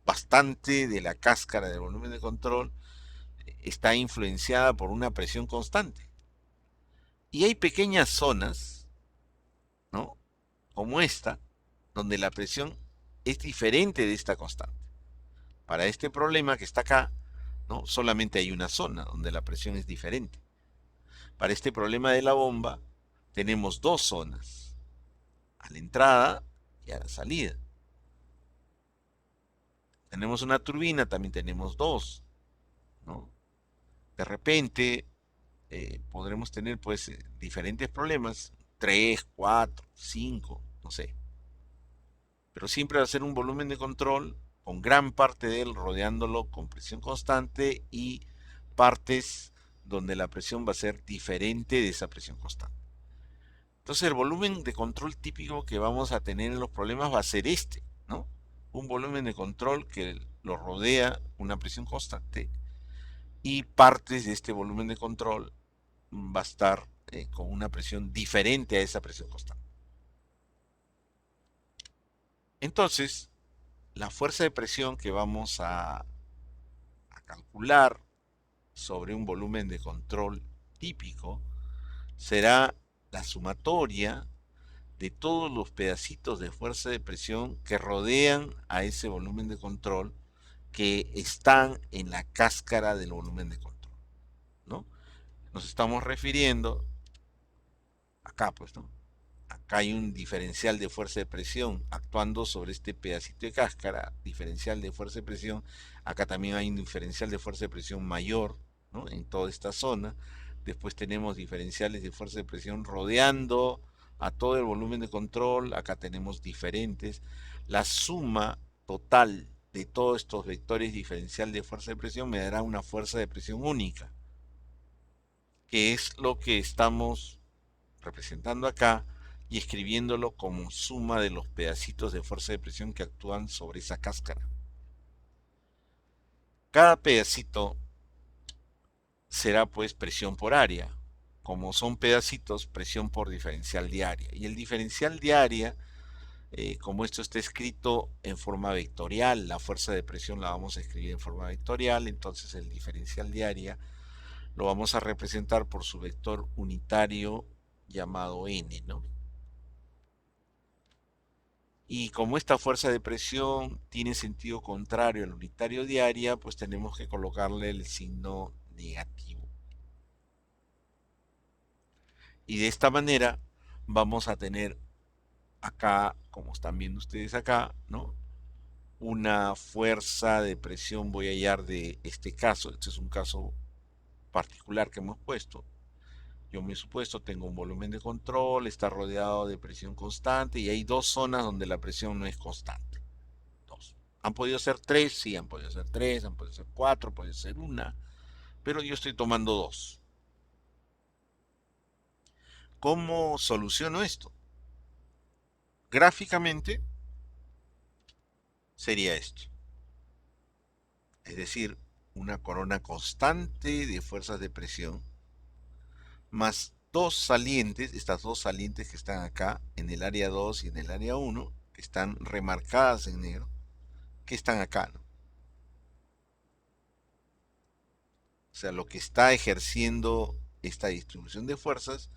Bastante de la cáscara del volumen de control está influenciada por una presión constante. Y hay pequeñas zonas, ¿no? Como esta, donde la presión es diferente de esta constante. Para este problema que está acá, ¿no? Solamente hay una zona donde la presión es diferente. Para este problema de la bomba, tenemos dos zonas, a la entrada y a la salida. Tenemos una turbina, también tenemos dos, ¿no? De repente podremos tener pues diferentes problemas, 3, 4, 5, no sé. Pero siempre va a ser un volumen de control con gran parte de él rodeándolo con presión constante y partes donde la presión va a ser diferente de esa presión constante. Entonces el volumen de control típico que vamos a tener en los problemas va a ser este, ¿no? Un volumen de control que lo rodea una presión constante y partes de este volumen de control va a estar con una presión diferente a esa presión constante. Entonces, la fuerza de presión que vamos a calcular sobre un volumen de control típico será la sumatoria de todos los pedacitos de fuerza de presión que rodean a ese volumen de control que están en la cáscara del volumen de control, ¿no? Nos estamos refiriendo acá, pues, ¿no? Acá hay un diferencial de fuerza de presión actuando sobre este pedacito de cáscara, diferencial de fuerza de presión. Acá también hay un diferencial de fuerza de presión mayor, ¿no? En toda esta zona. Después tenemos diferenciales de fuerza de presión rodeando a todo el volumen de control. Acá tenemos diferentes. La suma total de todos estos vectores diferencial de fuerza de presión me dará una fuerza de presión única, que es lo que estamos representando acá y escribiéndolo como suma de los pedacitos de fuerza de presión que actúan sobre esa cáscara. Cada pedacito será pues presión por área. Como son pedacitos, presión por diferencial de área. Y el diferencial de área, como esto está escrito en forma vectorial, la fuerza de presión la vamos a escribir en forma vectorial, entonces el diferencial de área lo vamos a representar por su vector unitario llamado n, ¿no? Y como esta fuerza de presión tiene sentido contrario al unitario de área, pues tenemos que colocarle el signo negativo. Y de esta manera vamos a tener acá, como están viendo ustedes acá, ¿no? Una fuerza de presión, voy a hallar de este caso, este es un caso particular que hemos puesto. Yo me he supuesto, tengo un volumen de control, está rodeado de presión constante y hay dos zonas donde la presión no es constante. Dos. ¿Han podido ser tres? Sí, han podido ser tres, han podido ser cuatro, puede ser una, pero yo estoy tomando dos. ¿Cómo soluciono esto? Gráficamente sería esto. Es decir, una corona constante de fuerzas de presión más dos salientes, estas dos salientes que están acá en el área 2 y en el área 1, que están remarcadas en negro, que están acá, ¿no? O sea, lo que está ejerciendo esta distribución de fuerzas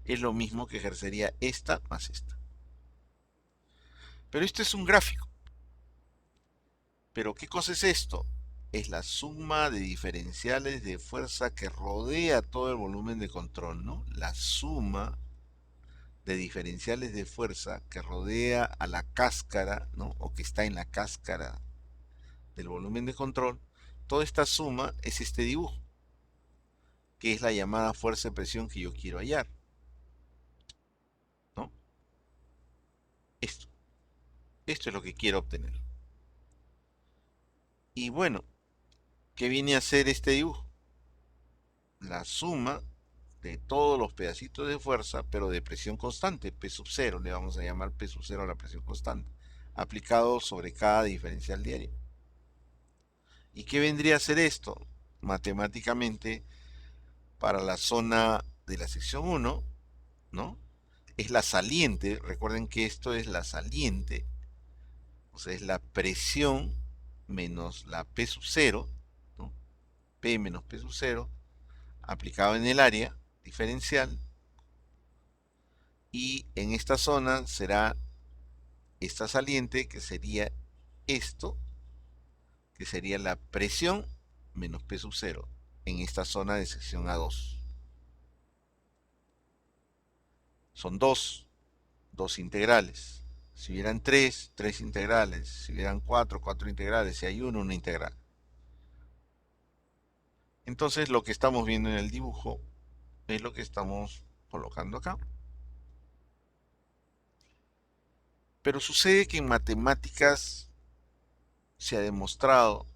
es lo mismo que ejercería esta más esta. Pero esto es un gráfico. ¿Pero qué cosa es esto? es la suma de diferenciales de fuerza que rodea todo el volumen de control, ¿no? La suma de diferenciales de fuerza que rodea a la cáscara, ¿no? O que está en la cáscara del volumen de control. Toda esta suma es este dibujo, que es la llamada fuerza de presión que yo quiero hallar, ¿no? Esto, esto es lo que quiero obtener. Y bueno, ¿qué viene a ser este dibujo? La suma de todos los pedacitos de fuerza, pero de presión constante, P sub 0, le vamos a llamar P sub 0 a la presión constante, aplicado sobre cada diferencial diario. ¿Y qué vendría a ser esto? Matemáticamente, para la zona de la sección 1, ¿no? Es la saliente, recuerden que esto es la saliente, o sea, es la presión menos la P sub 0, ¿no? P menos P sub 0, aplicado en el área diferencial, y en esta zona será esta saliente, que sería esto, que sería la presión menos P sub 0 en esta zona de sección A2. Son dos integrales. Si hubieran tres integrales. Si hubieran cuatro integrales. Si hay una integral. Entonces lo que estamos viendo en el dibujo es lo que estamos colocando acá. Pero sucede que en matemáticas se ha demostrado,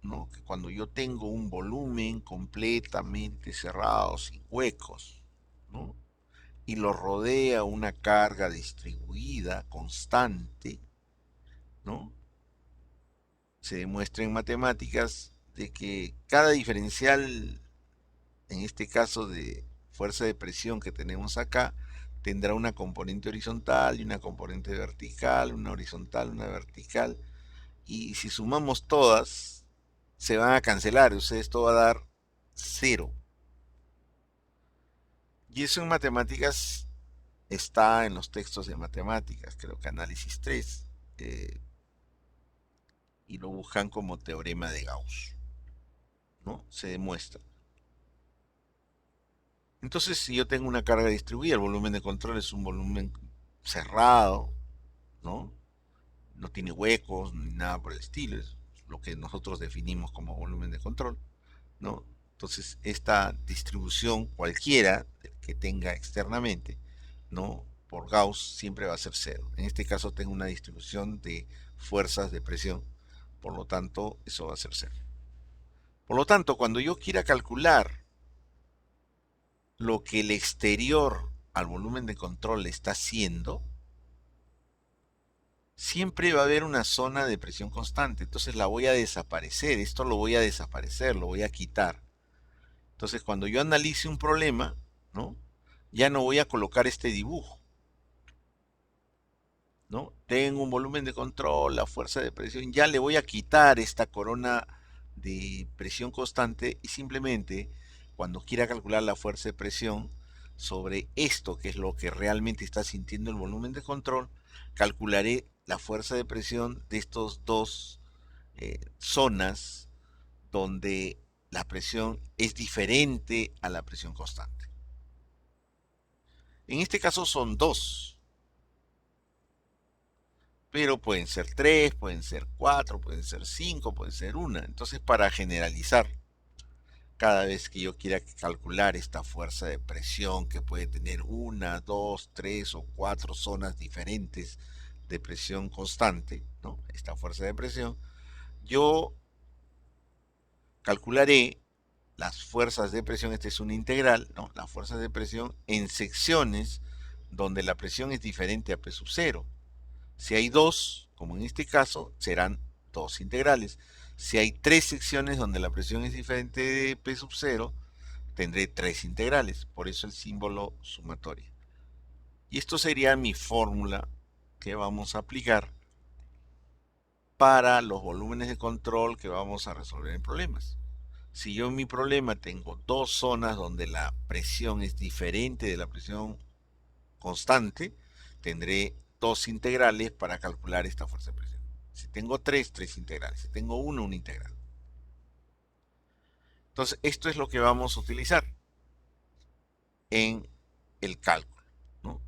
¿no?, que cuando yo tengo un volumen completamente cerrado, sin huecos, ¿no?, y lo rodea una carga distribuida constante, ¿no?, se demuestra en matemáticas de que cada diferencial, en este caso de fuerza de presión que tenemos acá, tendrá una componente horizontal y una componente vertical, una horizontal, una vertical, y si sumamos todas, se van a cancelar, o sea, esto va a dar 0. Y eso en matemáticas está en los textos de matemáticas, creo que análisis 3, y lo buscan como teorema de Gauss, ¿no? Se demuestra. Entonces, si yo tengo una carga distribuida, el volumen de control es un volumen cerrado, ¿no? No tiene huecos ni nada por el estilo, es lo que nosotros definimos como volumen de control, ¿no? Entonces, esta distribución cualquiera que tenga externamente, ¿no?, por Gauss siempre va a ser cero. En este caso tengo una distribución de fuerzas de presión, por lo tanto, eso va a ser cero. Por lo tanto, cuando yo quiera calcular lo que el exterior al volumen de control está haciendo, siempre va a haber una zona de presión constante. Entonces la voy a desaparecer. Esto lo voy a desaparecer, lo voy a quitar. Entonces cuando yo analice un problema, ¿no?, ya no voy a colocar este dibujo, ¿no? Tengo un volumen de control, la fuerza de presión, ya le voy a quitar esta corona de presión constante y simplemente cuando quiera calcular la fuerza de presión sobre esto, que es lo que realmente está sintiendo el volumen de control, calcularé la fuerza de presión de estos dos zonas donde la presión es diferente a la presión constante. En este caso son dos, pero pueden ser tres, pueden ser cuatro, pueden ser cinco, pueden ser una. Entonces, para generalizar, cada vez que yo quiera calcular esta fuerza de presión que puede tener una, dos, tres o cuatro zonas diferentes de presión constante, ¿no?, esta fuerza de presión, yo calcularé las fuerzas de presión, esta es una integral, ¿no?, las fuerzas de presión en secciones donde la presión es diferente a P sub 0. Si hay dos, como en este caso, serán dos integrales. Si hay tres secciones donde la presión es diferente de P sub 0, tendré tres integrales. Por eso el símbolo sumatoria. Y esto sería mi fórmula que vamos a aplicar para los volúmenes de control que vamos a resolver en problemas. Si yo en mi problema tengo dos zonas donde la presión es diferente de la presión constante, tendré dos integrales para calcular esta fuerza de presión. Si tengo tres integrales. Si tengo una integral. Entonces, esto es lo que vamos a utilizar en el cálculo, ¿no?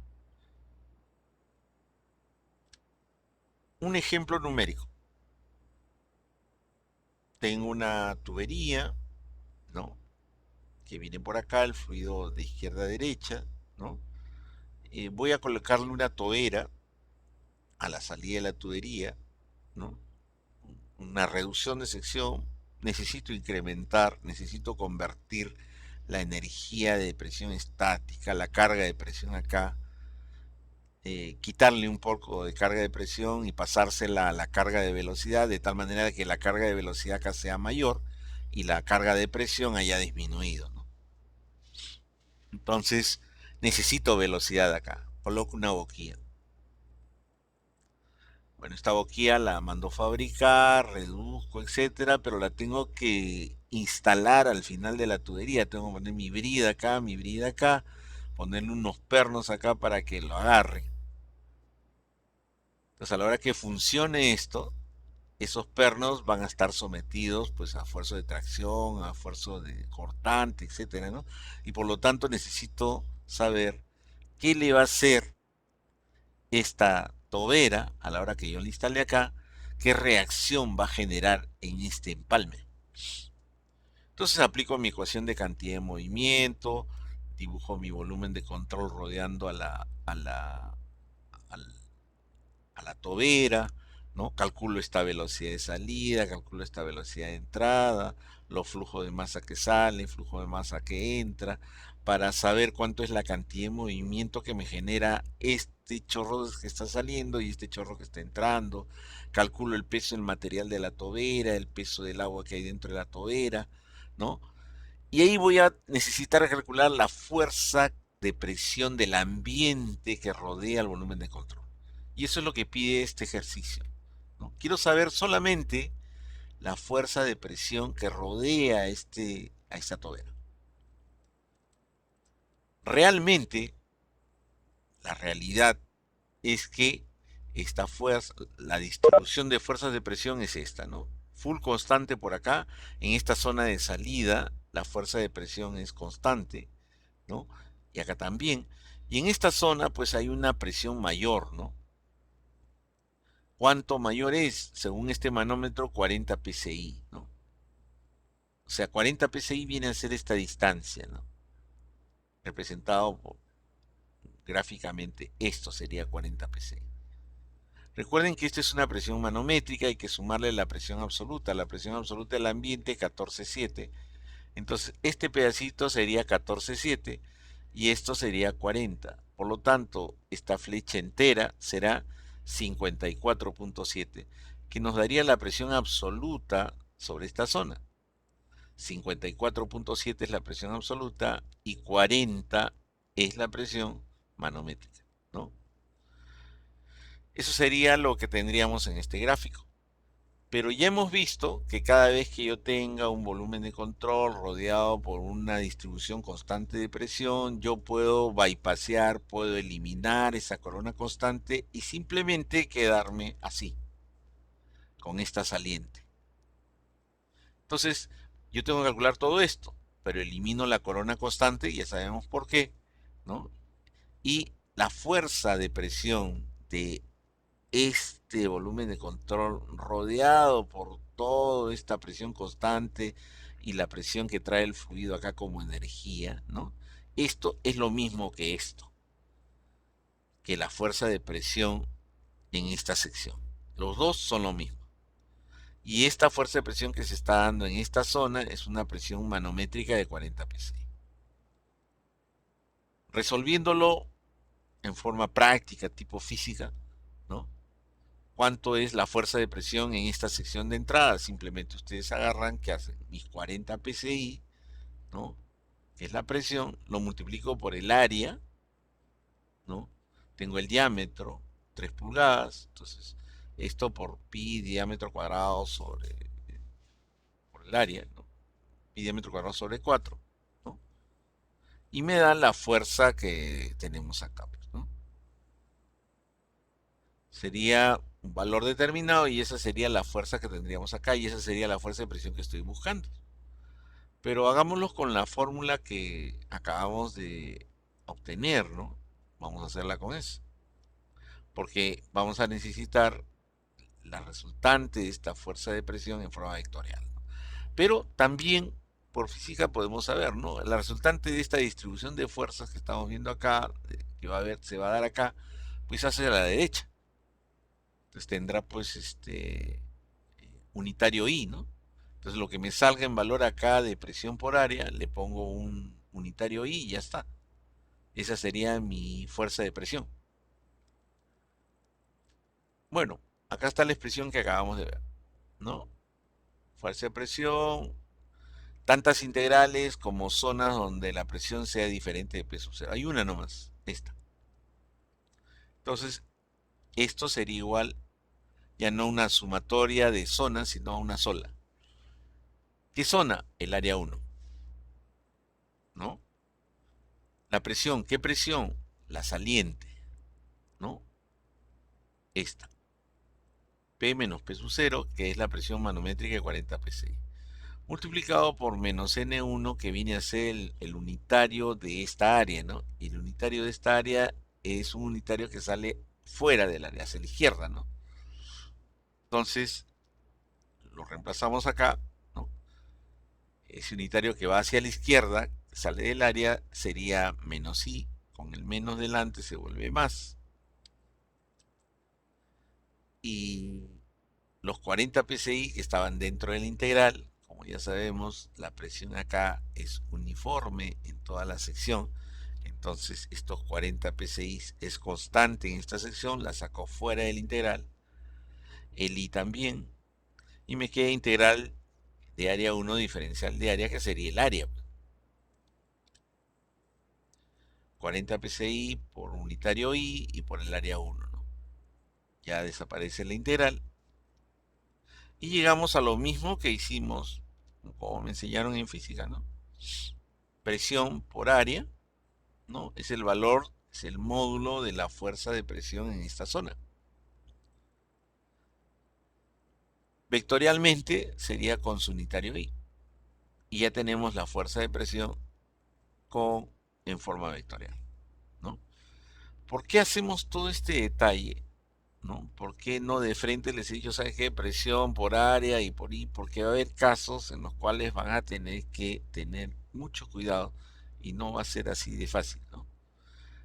Un ejemplo numérico. Tengo una tubería, ¿no? Que viene por acá, el fluido de izquierda a derecha, ¿no? Voy a colocarle una tobera a la salida de la tubería, ¿no? Una reducción de sección, necesito incrementar, necesito convertir la energía de presión estática, la carga de presión acá, quitarle un poco de carga de presión y pasársela a la carga de velocidad, de tal manera que la carga de velocidad acá sea mayor y la carga de presión haya disminuido, ¿no? Entonces necesito velocidad acá, coloco una boquilla. Bueno, esta boquilla la mando fabricar, reduzco, etcétera, pero la tengo que instalar al final de la tubería. Tengo que poner mi brida acá, ponerle unos pernos acá para que lo agarre. Entonces, a la hora que funcione esto, esos pernos van a estar sometidos pues a fuerza de tracción, a fuerza de cortante, etcétera, ¿no? Y por lo tanto necesito saber qué le va a hacer esta tobera, a la hora que yo le instale acá, qué reacción va a generar en este empalme. Entonces aplico mi ecuación de cantidad de movimiento, dibujo mi volumen de control rodeando al- a la tobera, ¿no? Calculo esta velocidad de salida, calculo esta velocidad de entrada, los flujos de masa que salen, flujo de masa que entra, para saber cuánto es la cantidad de movimiento que me genera este chorro que está saliendo y este chorro que está entrando. Calculo el peso del material de la tobera, el peso del agua que hay dentro de la tobera, ¿no? Y ahí voy a necesitar calcular la fuerza de presión del ambiente que rodea el volumen de control. Y eso es lo que pide este ejercicio, ¿no? Quiero saber solamente la fuerza de presión que rodea a esta tobera. Realmente, la realidad es que esta fuerza, la distribución de fuerzas de presión es esta, ¿no? Full constante por acá, en esta zona de salida, la fuerza de presión es constante, ¿no? Y acá también. Y en esta zona, pues hay una presión mayor, ¿no? ¿Cuánto mayor es? Según este manómetro, 40 psi, ¿no? O sea, 40 psi viene a ser esta distancia, ¿no? Representado gráficamente, esto sería 40 psi. Recuerden que esta es una presión manométrica, hay que sumarle la presión absoluta. La presión absoluta del ambiente, 14,7. Entonces, este pedacito sería 14,7 y esto sería 40. Por lo tanto, esta flecha entera será 54,7, que nos daría la presión absoluta sobre esta zona. 54,7 es la presión absoluta y 40 es la presión manométrica, ¿no? Eso sería lo que tendríamos en este gráfico. Pero ya hemos visto que cada vez que yo tenga un volumen de control rodeado por una distribución constante de presión, yo puedo bypassear, puedo eliminar esa corona constante y simplemente quedarme así, con esta saliente. Entonces, yo tengo que calcular todo esto, pero elimino la corona constante, ya sabemos por qué, ¿no? Y la fuerza de presión de este volumen de control rodeado por toda esta presión constante y la presión que trae el fluido acá como energía, ¿no? Esto es lo mismo que esto, que la fuerza de presión en esta sección. Los dos son lo mismo. Y esta fuerza de presión que se está dando en esta zona es una presión manométrica de 40 psi. Resolviéndolo en forma práctica, tipo física, ¿no? ¿Cuánto es la fuerza de presión en esta sección de entrada? Simplemente ustedes agarran que hacen mis 40 psi, ¿no? Que es la presión, lo multiplico por el área, ¿no? Tengo el diámetro, 3 pulgadas, entonces esto por pi diámetro cuadrado por el área, ¿no? Pi diámetro cuadrado sobre 4, ¿no? Y me da la fuerza que tenemos acá, pues, ¿no? Sería un valor determinado y esa sería la fuerza que tendríamos acá y esa sería la fuerza de presión que estoy buscando. Pero hagámoslo con la fórmula que acabamos de obtener, ¿no? Vamos a hacerla con eso. Porque vamos a necesitar la resultante de esta fuerza de presión en forma vectorial. Pero también por física podemos saber, ¿no? La resultante de esta distribución de fuerzas que estamos viendo acá, que va a ver, se va a dar acá, pues hacia la derecha. Entonces tendrá pues unitario I, ¿no? Entonces lo que me salga en valor acá de presión por área, le pongo un unitario I y ya está. Esa sería mi fuerza de presión. Bueno, acá está la expresión que acabamos de ver, ¿no? Fuerza de presión, tantas integrales como zonas donde la presión sea diferente de P sub 0. Hay una nomás, esta. Entonces, esto sería igual ya no una sumatoria de zonas, sino una sola. ¿Qué zona? El área 1, ¿no? La presión, ¿qué presión? La saliente, ¿no? Esta. P menos P sub 0, que es la presión manométrica de 40 psi. Multiplicado por menos N1, que viene a ser el unitario de esta área, ¿no? Y el unitario de esta área es un unitario que sale fuera del área, hacia la izquierda, ¿no? Entonces, lo reemplazamos acá, ¿no? Ese unitario que va hacia la izquierda, sale del área, sería menos I, con el menos delante se vuelve más. Y los 40 psi que estaban dentro de la integral, como ya sabemos, la presión acá es uniforme en toda la sección. Entonces estos 40 psi es constante en esta sección, la saco fuera de la integral. El I también. Y me queda integral de área 1 diferencial de área, que sería el área. 40 psi por unitario I y por el área 1, ¿no? Ya desaparece la integral. Y llegamos a lo mismo que hicimos, como me enseñaron en física, ¿no? Presión por área, ¿no? Es el valor, es el módulo de la fuerza de presión en esta zona. Vectorialmente sería con su unitario I. Y ya tenemos la fuerza de presión en forma vectorial, ¿no? ¿Por qué hacemos todo este detalle? ¿No? ¿Por qué no de frente les he dicho, ¿sabes qué? Presión por área y por I, porque va a haber casos en los cuales van a tener que tener mucho cuidado y no va a ser así de fácil, ¿no?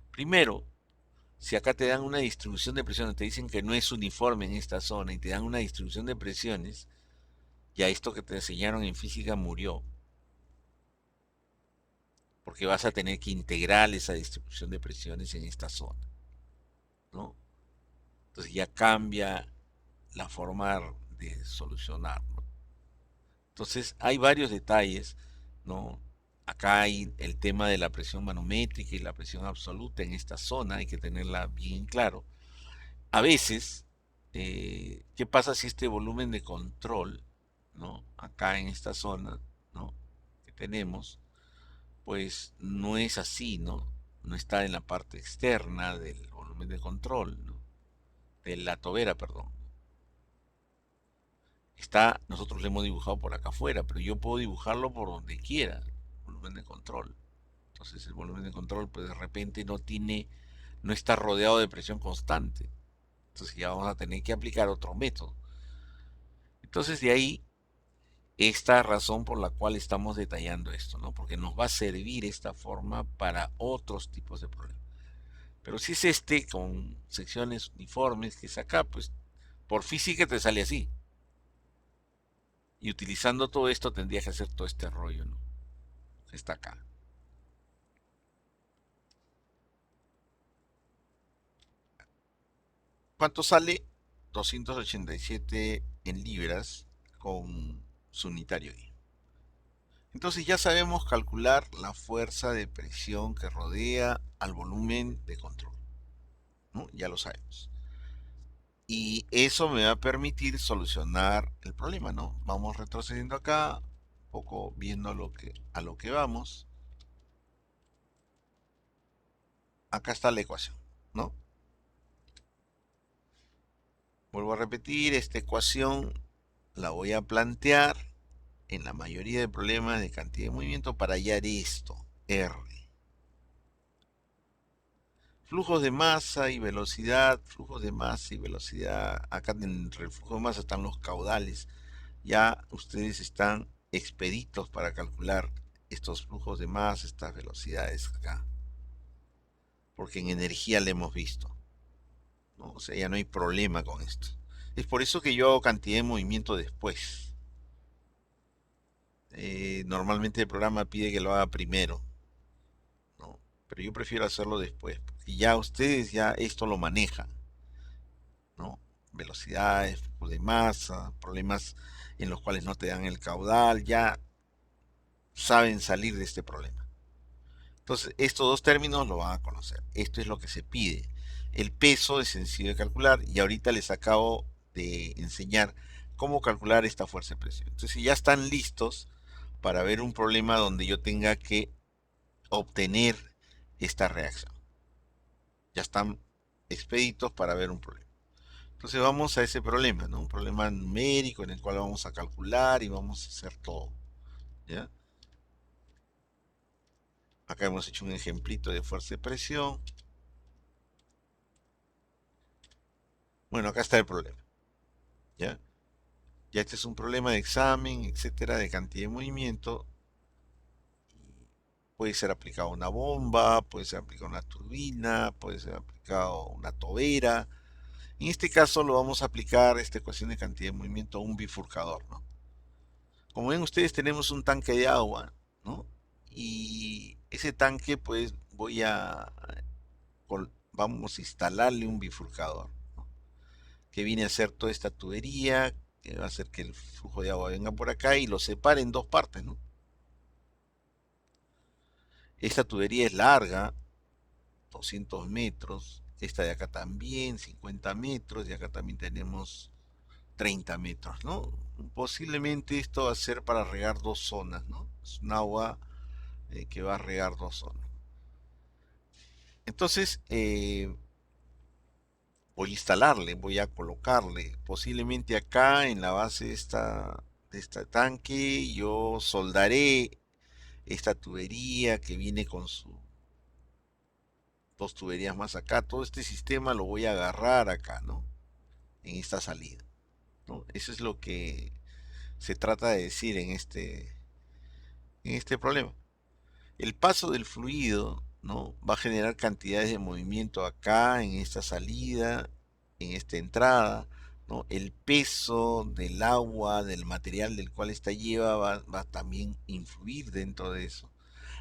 Primero, si acá te dan una distribución de presiones, te dicen que no es uniforme en esta zona y te dan una distribución de presiones, ya esto que te enseñaron en física murió, porque vas a tener que integrar esa distribución de presiones en esta zona, ¿no? Entonces ya cambia la forma de solucionar, ¿no? Entonces hay varios detalles, ¿no? Acá hay el tema de la presión manométrica y la presión absoluta en esta zona, hay que tenerla bien claro. A veces, ¿qué pasa si este volumen de control, ¿no? Acá en esta zona, ¿no? Que tenemos, pues no es así, ¿no? No está en la parte externa del volumen de control, ¿no? De la tobera, perdón. Está, nosotros lo hemos dibujado por acá afuera, pero yo puedo dibujarlo por donde quiera, volumen de control. Entonces el volumen de control, pues de repente no está rodeado de presión constante. Entonces ya vamos a tener que aplicar otro método. Entonces de ahí esta razón por la cual estamos detallando esto, ¿no? Porque nos va a servir esta forma para otros tipos de problemas. Pero si es este con secciones uniformes, que es acá, pues por física te sale así. Y utilizando todo esto tendría que hacer todo este rollo, ¿no? Está acá. ¿Cuánto sale? 287 en libras con su unitario I. Entonces ya sabemos calcular la fuerza de presión que rodea al volumen de control, ¿no? Ya lo sabemos. Y eso me va a permitir solucionar el problema, ¿no? Vamos retrocediendo acá, un poco viendo a lo que vamos. Acá está la ecuación, ¿no? Vuelvo a repetir, esta ecuación la voy a plantear en la mayoría de problemas de cantidad de movimiento para hallar esto, R. Flujos de masa y velocidad, flujos de masa y velocidad. Acá entre el flujo de masa están los caudales. Ya ustedes están expeditos para calcular estos flujos de masa, estas velocidades acá. Porque en energía le hemos visto, ¿no? O sea, ya no hay problema con esto. Es por eso que yo hago cantidad de movimiento después. Normalmente el programa pide que lo haga primero, ¿no? Pero yo prefiero hacerlo después. Y ya ustedes ya esto lo manejan, ¿no? Velocidades, flujos de masa, problemas en los cuales no te dan el caudal, ya saben salir de este problema. Entonces, estos dos términos lo van a conocer. Esto es lo que se pide. El peso es sencillo de calcular y ahorita les acabo de enseñar cómo calcular esta fuerza de presión. Entonces, si ya están listos para ver un problema donde yo tenga que obtener esta reacción. Ya están expeditos para ver un problema. Entonces vamos a ese problema, ¿no? Un problema numérico en el cual vamos a calcular y vamos a hacer todo, ¿ya? Acá hemos hecho un ejemplito de fuerza de presión. Bueno, acá está el problema, ¿ya? Ya este es un problema de examen, etcétera, de cantidad de movimiento. Puede ser aplicado una bomba, puede ser aplicado una turbina, puede ser aplicado una tobera. En este caso lo vamos a aplicar esta ecuación de cantidad de movimiento a un bifurcador, ¿no? Como ven ustedes tenemos un tanque de agua, ¿no? Y ese tanque pues vamos a instalarle un bifurcador, ¿no? Que viene a ser toda esta tubería, que va a hacer que el flujo de agua venga por acá y lo separe en dos partes, ¿no? Esta tubería es larga, 200 metros, esta de acá también, 50 metros, y acá también tenemos 30 metros, ¿no? Posiblemente esto va a ser para regar dos zonas, ¿no? Es un agua que va a regar dos zonas. Entonces, voy a instalarle, voy a colocarle, posiblemente acá en la base de este tanque, yo soldaré esta tubería que viene con sus dos tuberías más acá. Todo este sistema lo voy a agarrar acá, ¿no? En esta salida, ¿no? Eso es lo que se trata de decir en este problema. El paso del fluido, ¿no? Va a generar cantidades de movimiento acá, en esta salida, en esta entrada, ¿no? El peso del agua, del material del cual esta lleva, va a también influir dentro de eso.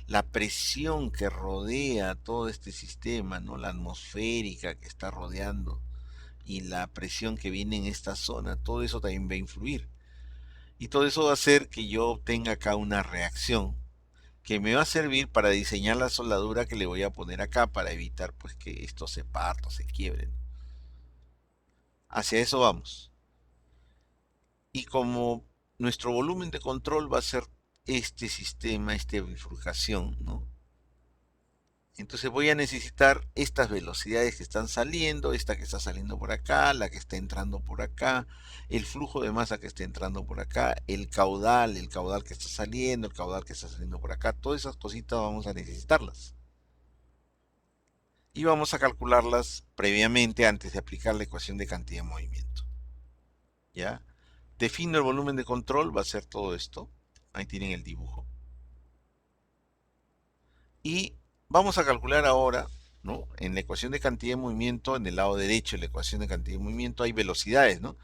La presión que rodea todo este sistema, ¿no? La atmosférica que está rodeando y la presión que viene en esta zona, todo eso también va a influir. Y todo eso va a hacer que yo obtenga acá una reacción que me va a servir para diseñar la soldadura que le voy a poner acá para evitar pues que esto se parta o se quiebre. Hacia eso vamos. Y como nuestro volumen de control va a ser este sistema, esta bifurcación, ¿no? Entonces voy a necesitar estas velocidades que están saliendo, esta que está saliendo por acá, la que está entrando por acá, el flujo de masa que está entrando por acá, el caudal que está saliendo, el caudal que está saliendo por acá, todas esas cositas vamos a necesitarlas. Y vamos a calcularlas previamente antes de aplicar la ecuación de cantidad de movimiento. ¿Ya? Defino el volumen de control, va a ser todo esto. Ahí tienen el dibujo. Y vamos a calcular ahora, ¿no? En la ecuación de cantidad de movimiento, en el lado derecho de la ecuación de cantidad de movimiento hay velocidades, ¿no?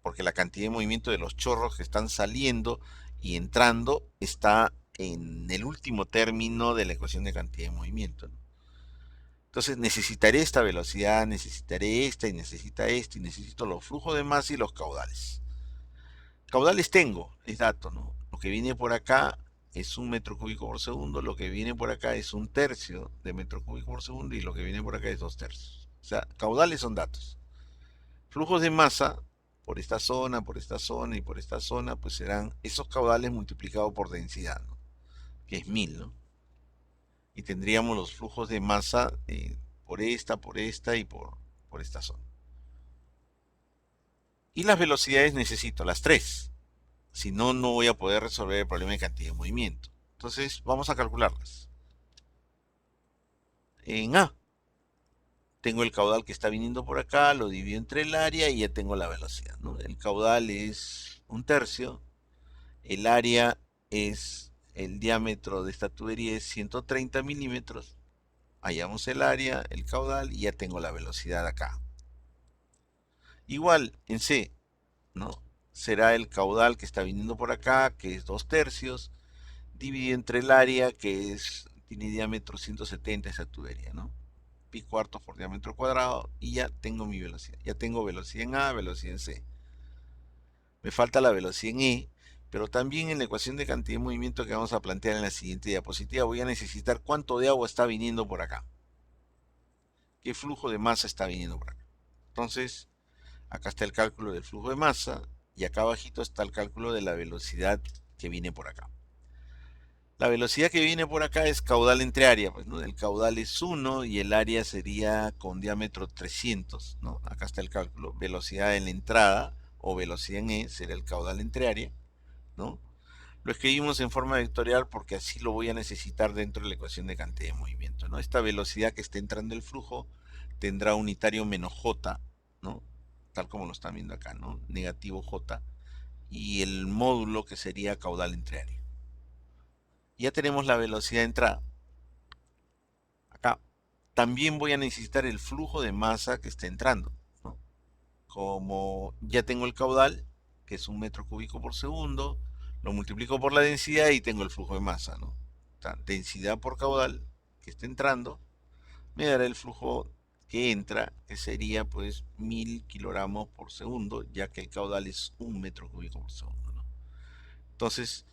Porque la cantidad de movimiento de los chorros que están saliendo y entrando está en el último término de la ecuación de cantidad de movimiento, ¿no? Entonces necesitaré esta velocidad, necesitaré esta y necesita esto y necesito los flujos de masa y los caudales. Caudales tengo, es dato, ¿no? Lo que viene por acá es un metro cúbico por segundo, lo que viene por acá es un tercio de metro cúbico por segundo y lo que viene por acá es dos tercios. O sea, caudales son datos. Flujos de masa por esta zona y por esta zona, pues serán esos caudales multiplicados por densidad, ¿no? Que es 1000, ¿no? Y tendríamos los flujos de masa por esta y por esta zona. Y las velocidades necesito, las tres. Si no, no voy a poder resolver el problema de cantidad de movimiento. Entonces, vamos a calcularlas. En A, tengo el caudal que está viniendo por acá, lo divido entre el área y ya tengo la velocidad, ¿no? El caudal es 1/3, el área es, el diámetro de esta tubería es 130 milímetros. Hallamos el área, el caudal y ya tengo la velocidad acá. Igual en C, ¿no? Será el caudal que está viniendo por acá, que es 2/3, dividido entre el área, que tiene diámetro 170 esa tubería, ¿no? Pi cuartos por diámetro cuadrado y ya tengo mi velocidad. Ya tengo velocidad en A, velocidad en C. Me falta la velocidad en E, pero también en la ecuación de cantidad de movimiento que vamos a plantear en la siguiente diapositiva voy a necesitar cuánto de agua está viniendo por acá. ¿Qué flujo de masa está viniendo por acá? Entonces, acá está el cálculo del flujo de masa y acá abajito está el cálculo de la velocidad que viene por acá. La velocidad que viene por acá es caudal entre área, pues, ¿no? El caudal es 1 y el área sería con diámetro 300, ¿no? Acá está el cálculo. Velocidad en la entrada o velocidad en E será el caudal entre área, ¿no? Lo escribimos en forma vectorial porque así lo voy a necesitar dentro de la ecuación de cantidad de movimiento, ¿no? Esta velocidad que está entrando el flujo tendrá unitario menos J, ¿no? Tal como lo están viendo acá, ¿no? Negativo J. Y el módulo que sería caudal entre área. Ya tenemos la velocidad de entrada. Acá. También voy a necesitar el flujo de masa que está entrando, ¿no? Como ya tengo el caudal, que es 1 metro cúbico por segundo, lo multiplico por la densidad y tengo el flujo de masa, ¿no? O sea, densidad por caudal que está entrando me dará el flujo que entra, que sería pues 1000 kilogramos por segundo, ya que el caudal es 1 metro cúbico por segundo, ¿no? Entonces,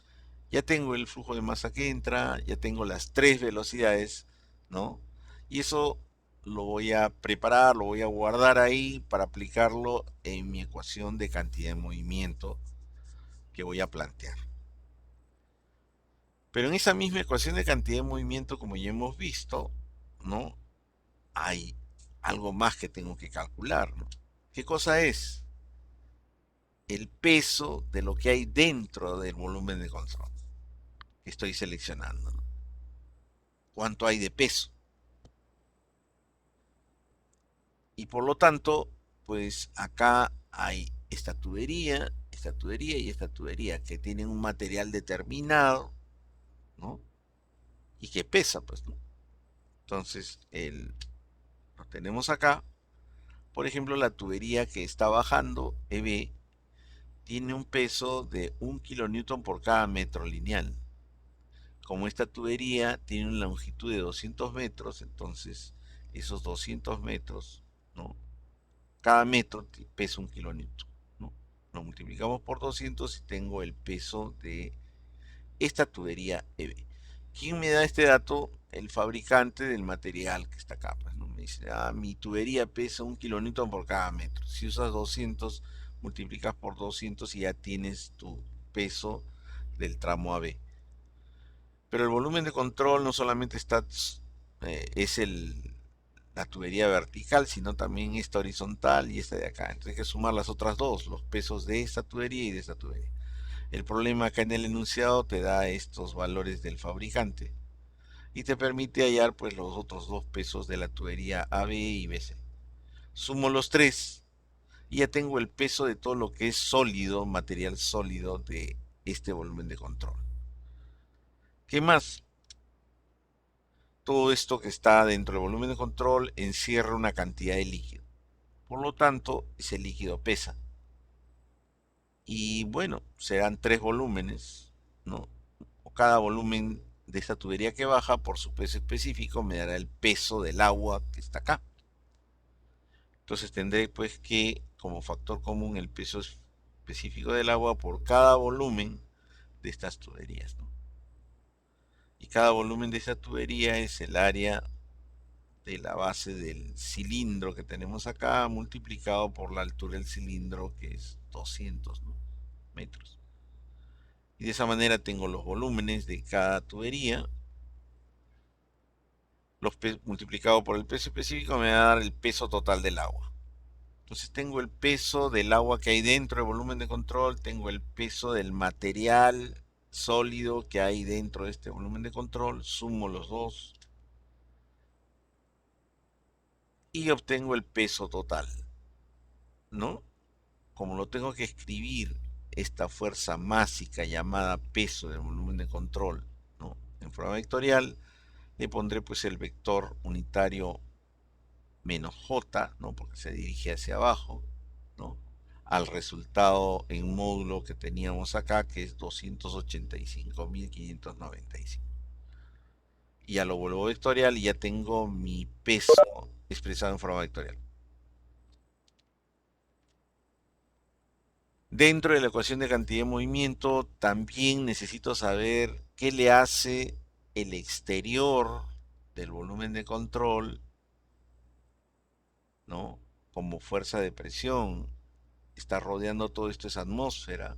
ya tengo el flujo de masa que entra, ya tengo las tres velocidades, ¿no? Y eso lo voy a preparar, lo voy a guardar ahí para aplicarlo en mi ecuación de cantidad de movimiento que voy a plantear. Pero en esa misma ecuación de cantidad de movimiento, como ya hemos visto, ¿no? Hay algo más que tengo que calcular, ¿no? ¿Qué cosa es? El peso de lo que hay dentro del volumen de control que estoy seleccionando, ¿no? ¿Cuánto hay de peso? Y por lo tanto, pues acá hay esta tubería y esta tubería que tienen un material determinado, ¿no? Y que pesa, pues, ¿no? Entonces, lo tenemos acá. Por ejemplo, la tubería que está bajando, EB, tiene un peso de 1 kilonewton por cada metro lineal. Como esta tubería tiene una longitud de 200 metros, entonces esos 200 metros, ¿no? Cada metro pesa 1 kilonewton, ¿no? Lo multiplicamos por 200 y tengo el peso de esta tubería EB. ¿Quién me da este dato? El fabricante del material que está acá, pues, ¿no? Me dice, mi tubería pesa 1 kilonewton por cada metro. Si usas 200, multiplicas por 200 y ya tienes tu peso del tramo AB. Pero el volumen de control no solamente es la tubería vertical, sino también esta horizontal y esta de acá. Entonces hay que sumar las otras dos, los pesos de esta tubería y de esta tubería. El problema acá en el enunciado te da estos valores del fabricante y te permite hallar pues los otros dos pesos de la tubería AB y BC. Sumo los tres y ya tengo el peso de todo lo que es sólido, material sólido de este volumen de control. ¿Qué más? Todo esto que está dentro del volumen de control encierra una cantidad de líquido. Por lo tanto, ese líquido pesa. Y bueno, serán tres volúmenes, ¿no? Cada volumen de esta tubería que baja por su peso específico me dará el peso del agua que está acá. Entonces tendré pues que como factor común el peso específico del agua por cada volumen de estas tuberías, ¿no? Y cada volumen de esta tubería es el área de la base del cilindro que tenemos acá multiplicado por la altura del cilindro, que es 200, ¿no? metros. Y de esa manera tengo los volúmenes de cada tubería. Multiplicado por el peso específico me va a dar el peso total del agua. Entonces tengo el peso del agua que hay dentro del volumen de control, tengo el peso del material sólido que hay dentro de este volumen de control, sumo los dos y obtengo el peso total, ¿no? Como lo tengo que escribir esta fuerza másica llamada peso del volumen de control, ¿no? En forma vectorial, le pondré pues el vector unitario menos j, ¿no? Porque se dirige hacia abajo, ¿no? Al resultado en módulo que teníamos acá, que es 285.595. Y ya lo vuelvo vectorial y ya tengo mi peso expresado en forma vectorial. Dentro de la ecuación de cantidad de movimiento, también necesito saber qué le hace el exterior del volumen de control, ¿no? Como fuerza de presión. Está rodeando todo esto esa atmósfera.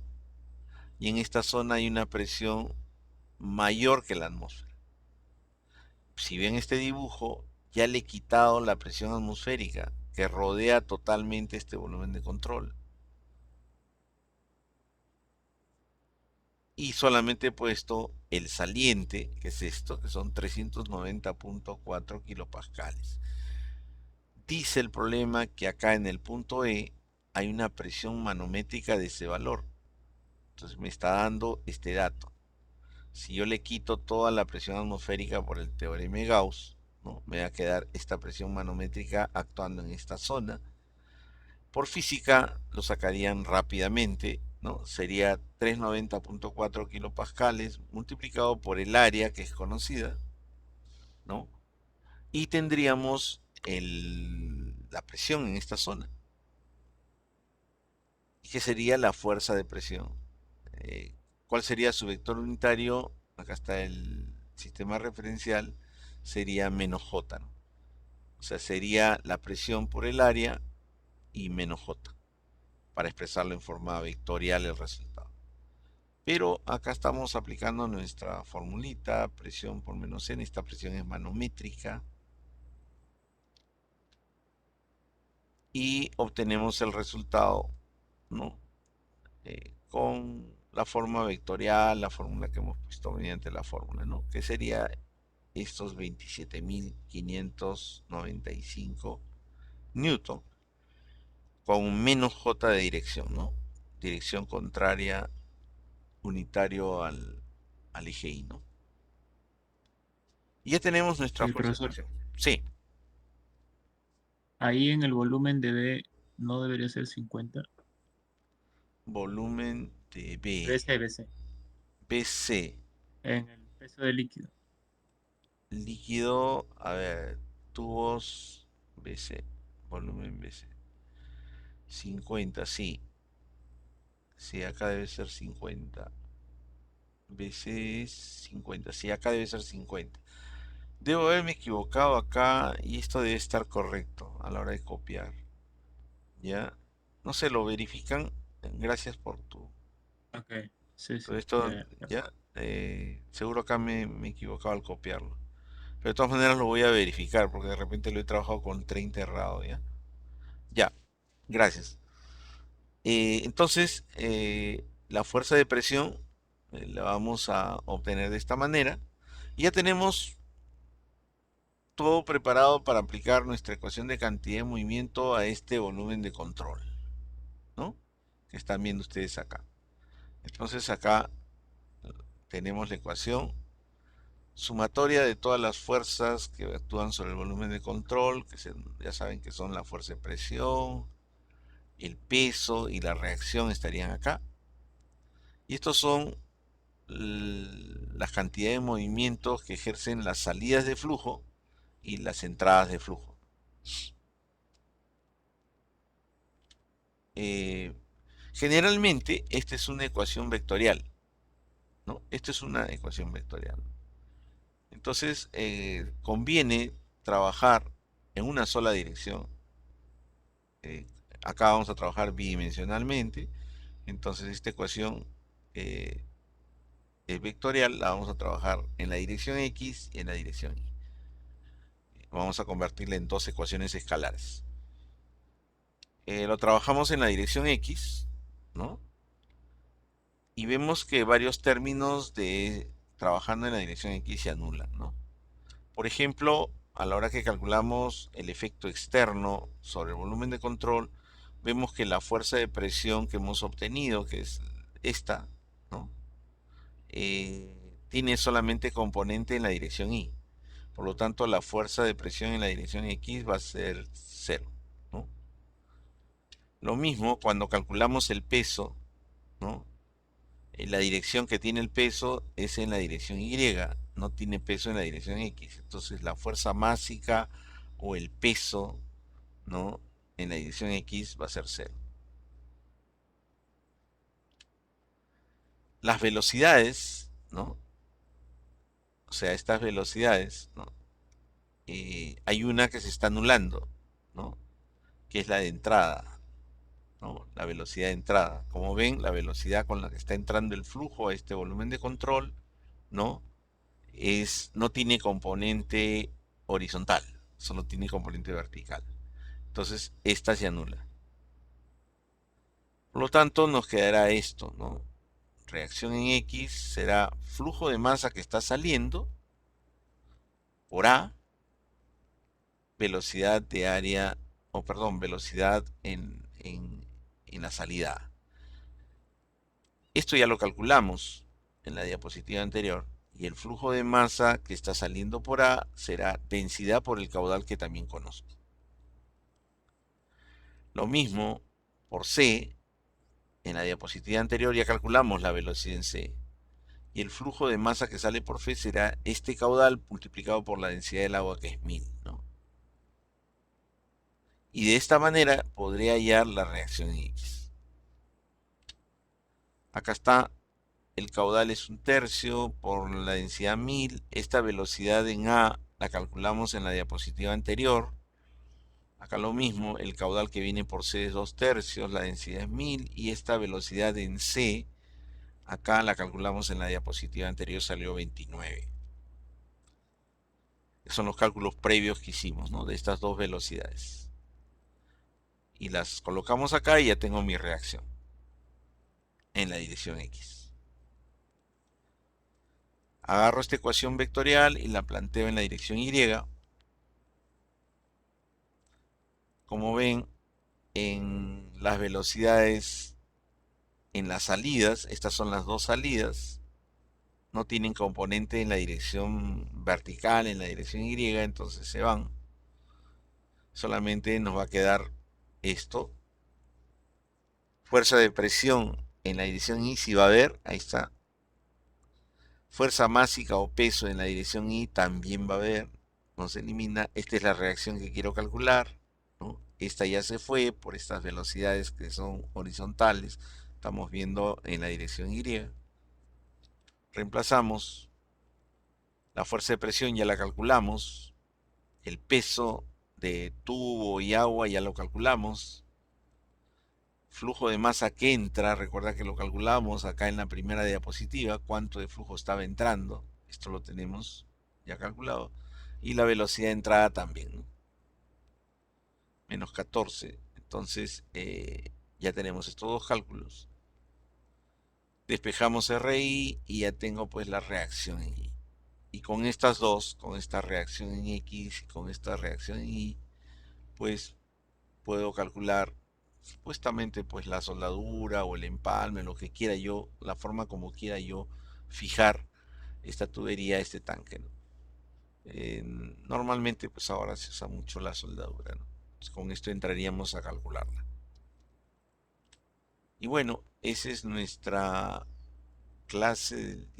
Y en esta zona hay una presión mayor que la atmósfera. Si ven este dibujo, ya le he quitado la presión atmosférica que rodea totalmente este volumen de control. Y solamente he puesto el saliente, que es esto, que son 390.4 kilopascales. Dice el problema que acá en el punto E hay una presión manométrica de ese valor. Entonces me está dando este dato. Si yo le quito toda la presión atmosférica por el teorema de Gauss, ¿no? Me va a quedar esta presión manométrica actuando en esta zona. Por física lo sacarían rápidamente, ¿no? Sería 390.4 kilopascales multiplicado por el área que es conocida, ¿no? Y tendríamos la presión en esta zona, que sería la fuerza de presión. Eh, ¿Cuál sería su vector unitario? Acá está el sistema referencial, sería menos J, ¿no? O sea, sería la presión por el área y menos J, para expresarlo en forma vectorial el resultado. Pero acá estamos aplicando nuestra formulita, presión por menos n, esta presión es manométrica, y obtenemos el resultado, ¿no? Con la forma vectorial, la fórmula que hemos puesto mediante la fórmula, ¿no? Que sería estos 27.595 newton con menos j de dirección, ¿no? Dirección contraria unitario al eje Y, ¿no? Y ya tenemos nuestra fuerza de Profesor, presión. Sí, ahí en el volumen de B no debería ser 50. volumen de BC, BC, BC, en el peso de líquido. líquido, a ver, tubos BC, volumen BC. 50, sí. Sí, acá debe ser 50. BC es 50. Sí, acá debe ser 50. Debo haberme equivocado acá y esto debe estar correcto a la hora de copiar. ¿Ya? No se lo verifican. Gracias por Ok, sí, todo sí, esto. ya, ya, ya. ¿Ya? Seguro acá me he equivocado al copiarlo. Pero de todas maneras lo voy a verificar porque de repente lo he trabajado con 30 errado, ¿ya? Ya, gracias. Entonces, la fuerza de presión la vamos a obtener de esta manera. Y ya tenemos todo preparado para aplicar nuestra ecuación de cantidad de movimiento a este volumen de control, ¿no? Que están viendo ustedes acá. Entonces acá tenemos la ecuación sumatoria de todas las fuerzas que actúan sobre el volumen de control, ya saben que son la fuerza de presión, el peso y la reacción estarían acá. Y estos son las cantidades de movimientos que ejercen las salidas de flujo y las entradas de flujo. Eh, Generalmente, esta es una ecuación vectorial, ¿no? Esta es una ecuación vectorial. Entonces, conviene trabajar en una sola dirección. Eh, Acá vamos a trabajar bidimensionalmente. Entonces, esta ecuación eh, vectorial la vamos a trabajar en la dirección X y en la dirección Y. Vamos a convertirla en dos ecuaciones escalares. lo trabajamos en la dirección X, ¿no? Y vemos que varios términos de trabajando en la dirección X se anulan, ¿no? Por ejemplo, a la hora que calculamos el efecto externo sobre el volumen de control, vemos que la fuerza de presión que hemos obtenido, que es esta, ¿no? Tiene solamente componente en la dirección Y. Por lo tanto, la fuerza de presión en la dirección X va a ser cero, ¿no? Lo mismo cuando calculamos el peso, ¿no? La dirección que tiene el peso es en la dirección Y, no tiene peso en la dirección X. Entonces la fuerza másica o el peso, ¿no? En la dirección X va a ser cero. Las velocidades, ¿no? O sea, estas velocidades, ¿no? Hay una que se está anulando, ¿no? Que es la de entrada, ¿no? La velocidad de entrada. Como ven, la velocidad con la que está entrando el flujo a este volumen de control, ¿no? No tiene componente horizontal, solo tiene componente vertical. Entonces, esta se anula. Por lo tanto, nos quedará esto, ¿no? Reacción en X será flujo de masa que está saliendo por A, velocidad de área, o perdón, velocidad en la salida. Esto ya lo calculamos en la diapositiva anterior. Y el flujo de masa que está saliendo por A será densidad por el caudal que también conozco. Lo mismo por C, en la diapositiva anterior ya calculamos la velocidad en C. Y el flujo de masa que sale por F será este caudal multiplicado por la densidad del agua, que es 1000, ¿no? Y de esta manera podré hallar la reacción en X. Acá está, el caudal es 1/3 por la densidad 1000. Esta velocidad en A la calculamos en la diapositiva anterior. Acá lo mismo, el caudal que viene por C es 2/3, la densidad es 1000. Y esta velocidad en C, acá la calculamos en la diapositiva anterior, salió 29. Esos son los cálculos previos que hicimos, ¿no? De estas dos velocidades. Y las colocamos acá y ya tengo mi reacción en la dirección X. Agarro esta ecuación vectorial y la planteo en la dirección Y. Como ven, en las velocidades en las salidas, estas son las dos salidas, no tienen componente en la dirección vertical, en la dirección Y, entonces se van. Solamente nos va a quedar esto. Fuerza de presión en la dirección Y, si va a haber, ahí está. Fuerza másica o peso en la dirección Y también va a haber, no se elimina. Esta es la reacción que quiero calcular, ¿no? Esta ya se fue por estas velocidades que son horizontales. Estamos viendo en la dirección Y. Reemplazamos. La fuerza de presión ya la calculamos. El peso de tubo y agua ya lo calculamos. Flujo de masa que entra, recuerda que lo calculamos acá en la primera diapositiva, cuánto de flujo estaba entrando. Esto lo tenemos ya calculado. Y la velocidad de entrada también, ¿no? Menos 14. Entonces, ya tenemos estos dos cálculos. Despejamos RI y ya tengo pues la reacción en Y. Y con estas dos, con esta reacción en X y con esta reacción en Y, pues puedo calcular supuestamente pues la soldadura o el empalme, lo que quiera yo, la forma como quiera yo fijar esta tubería a este tanque, ¿no? Normalmente pues ahora se usa mucho la soldadura, ¿no? Pues con esto entraríamos a calcularla. Y bueno, esa es nuestra clase del día.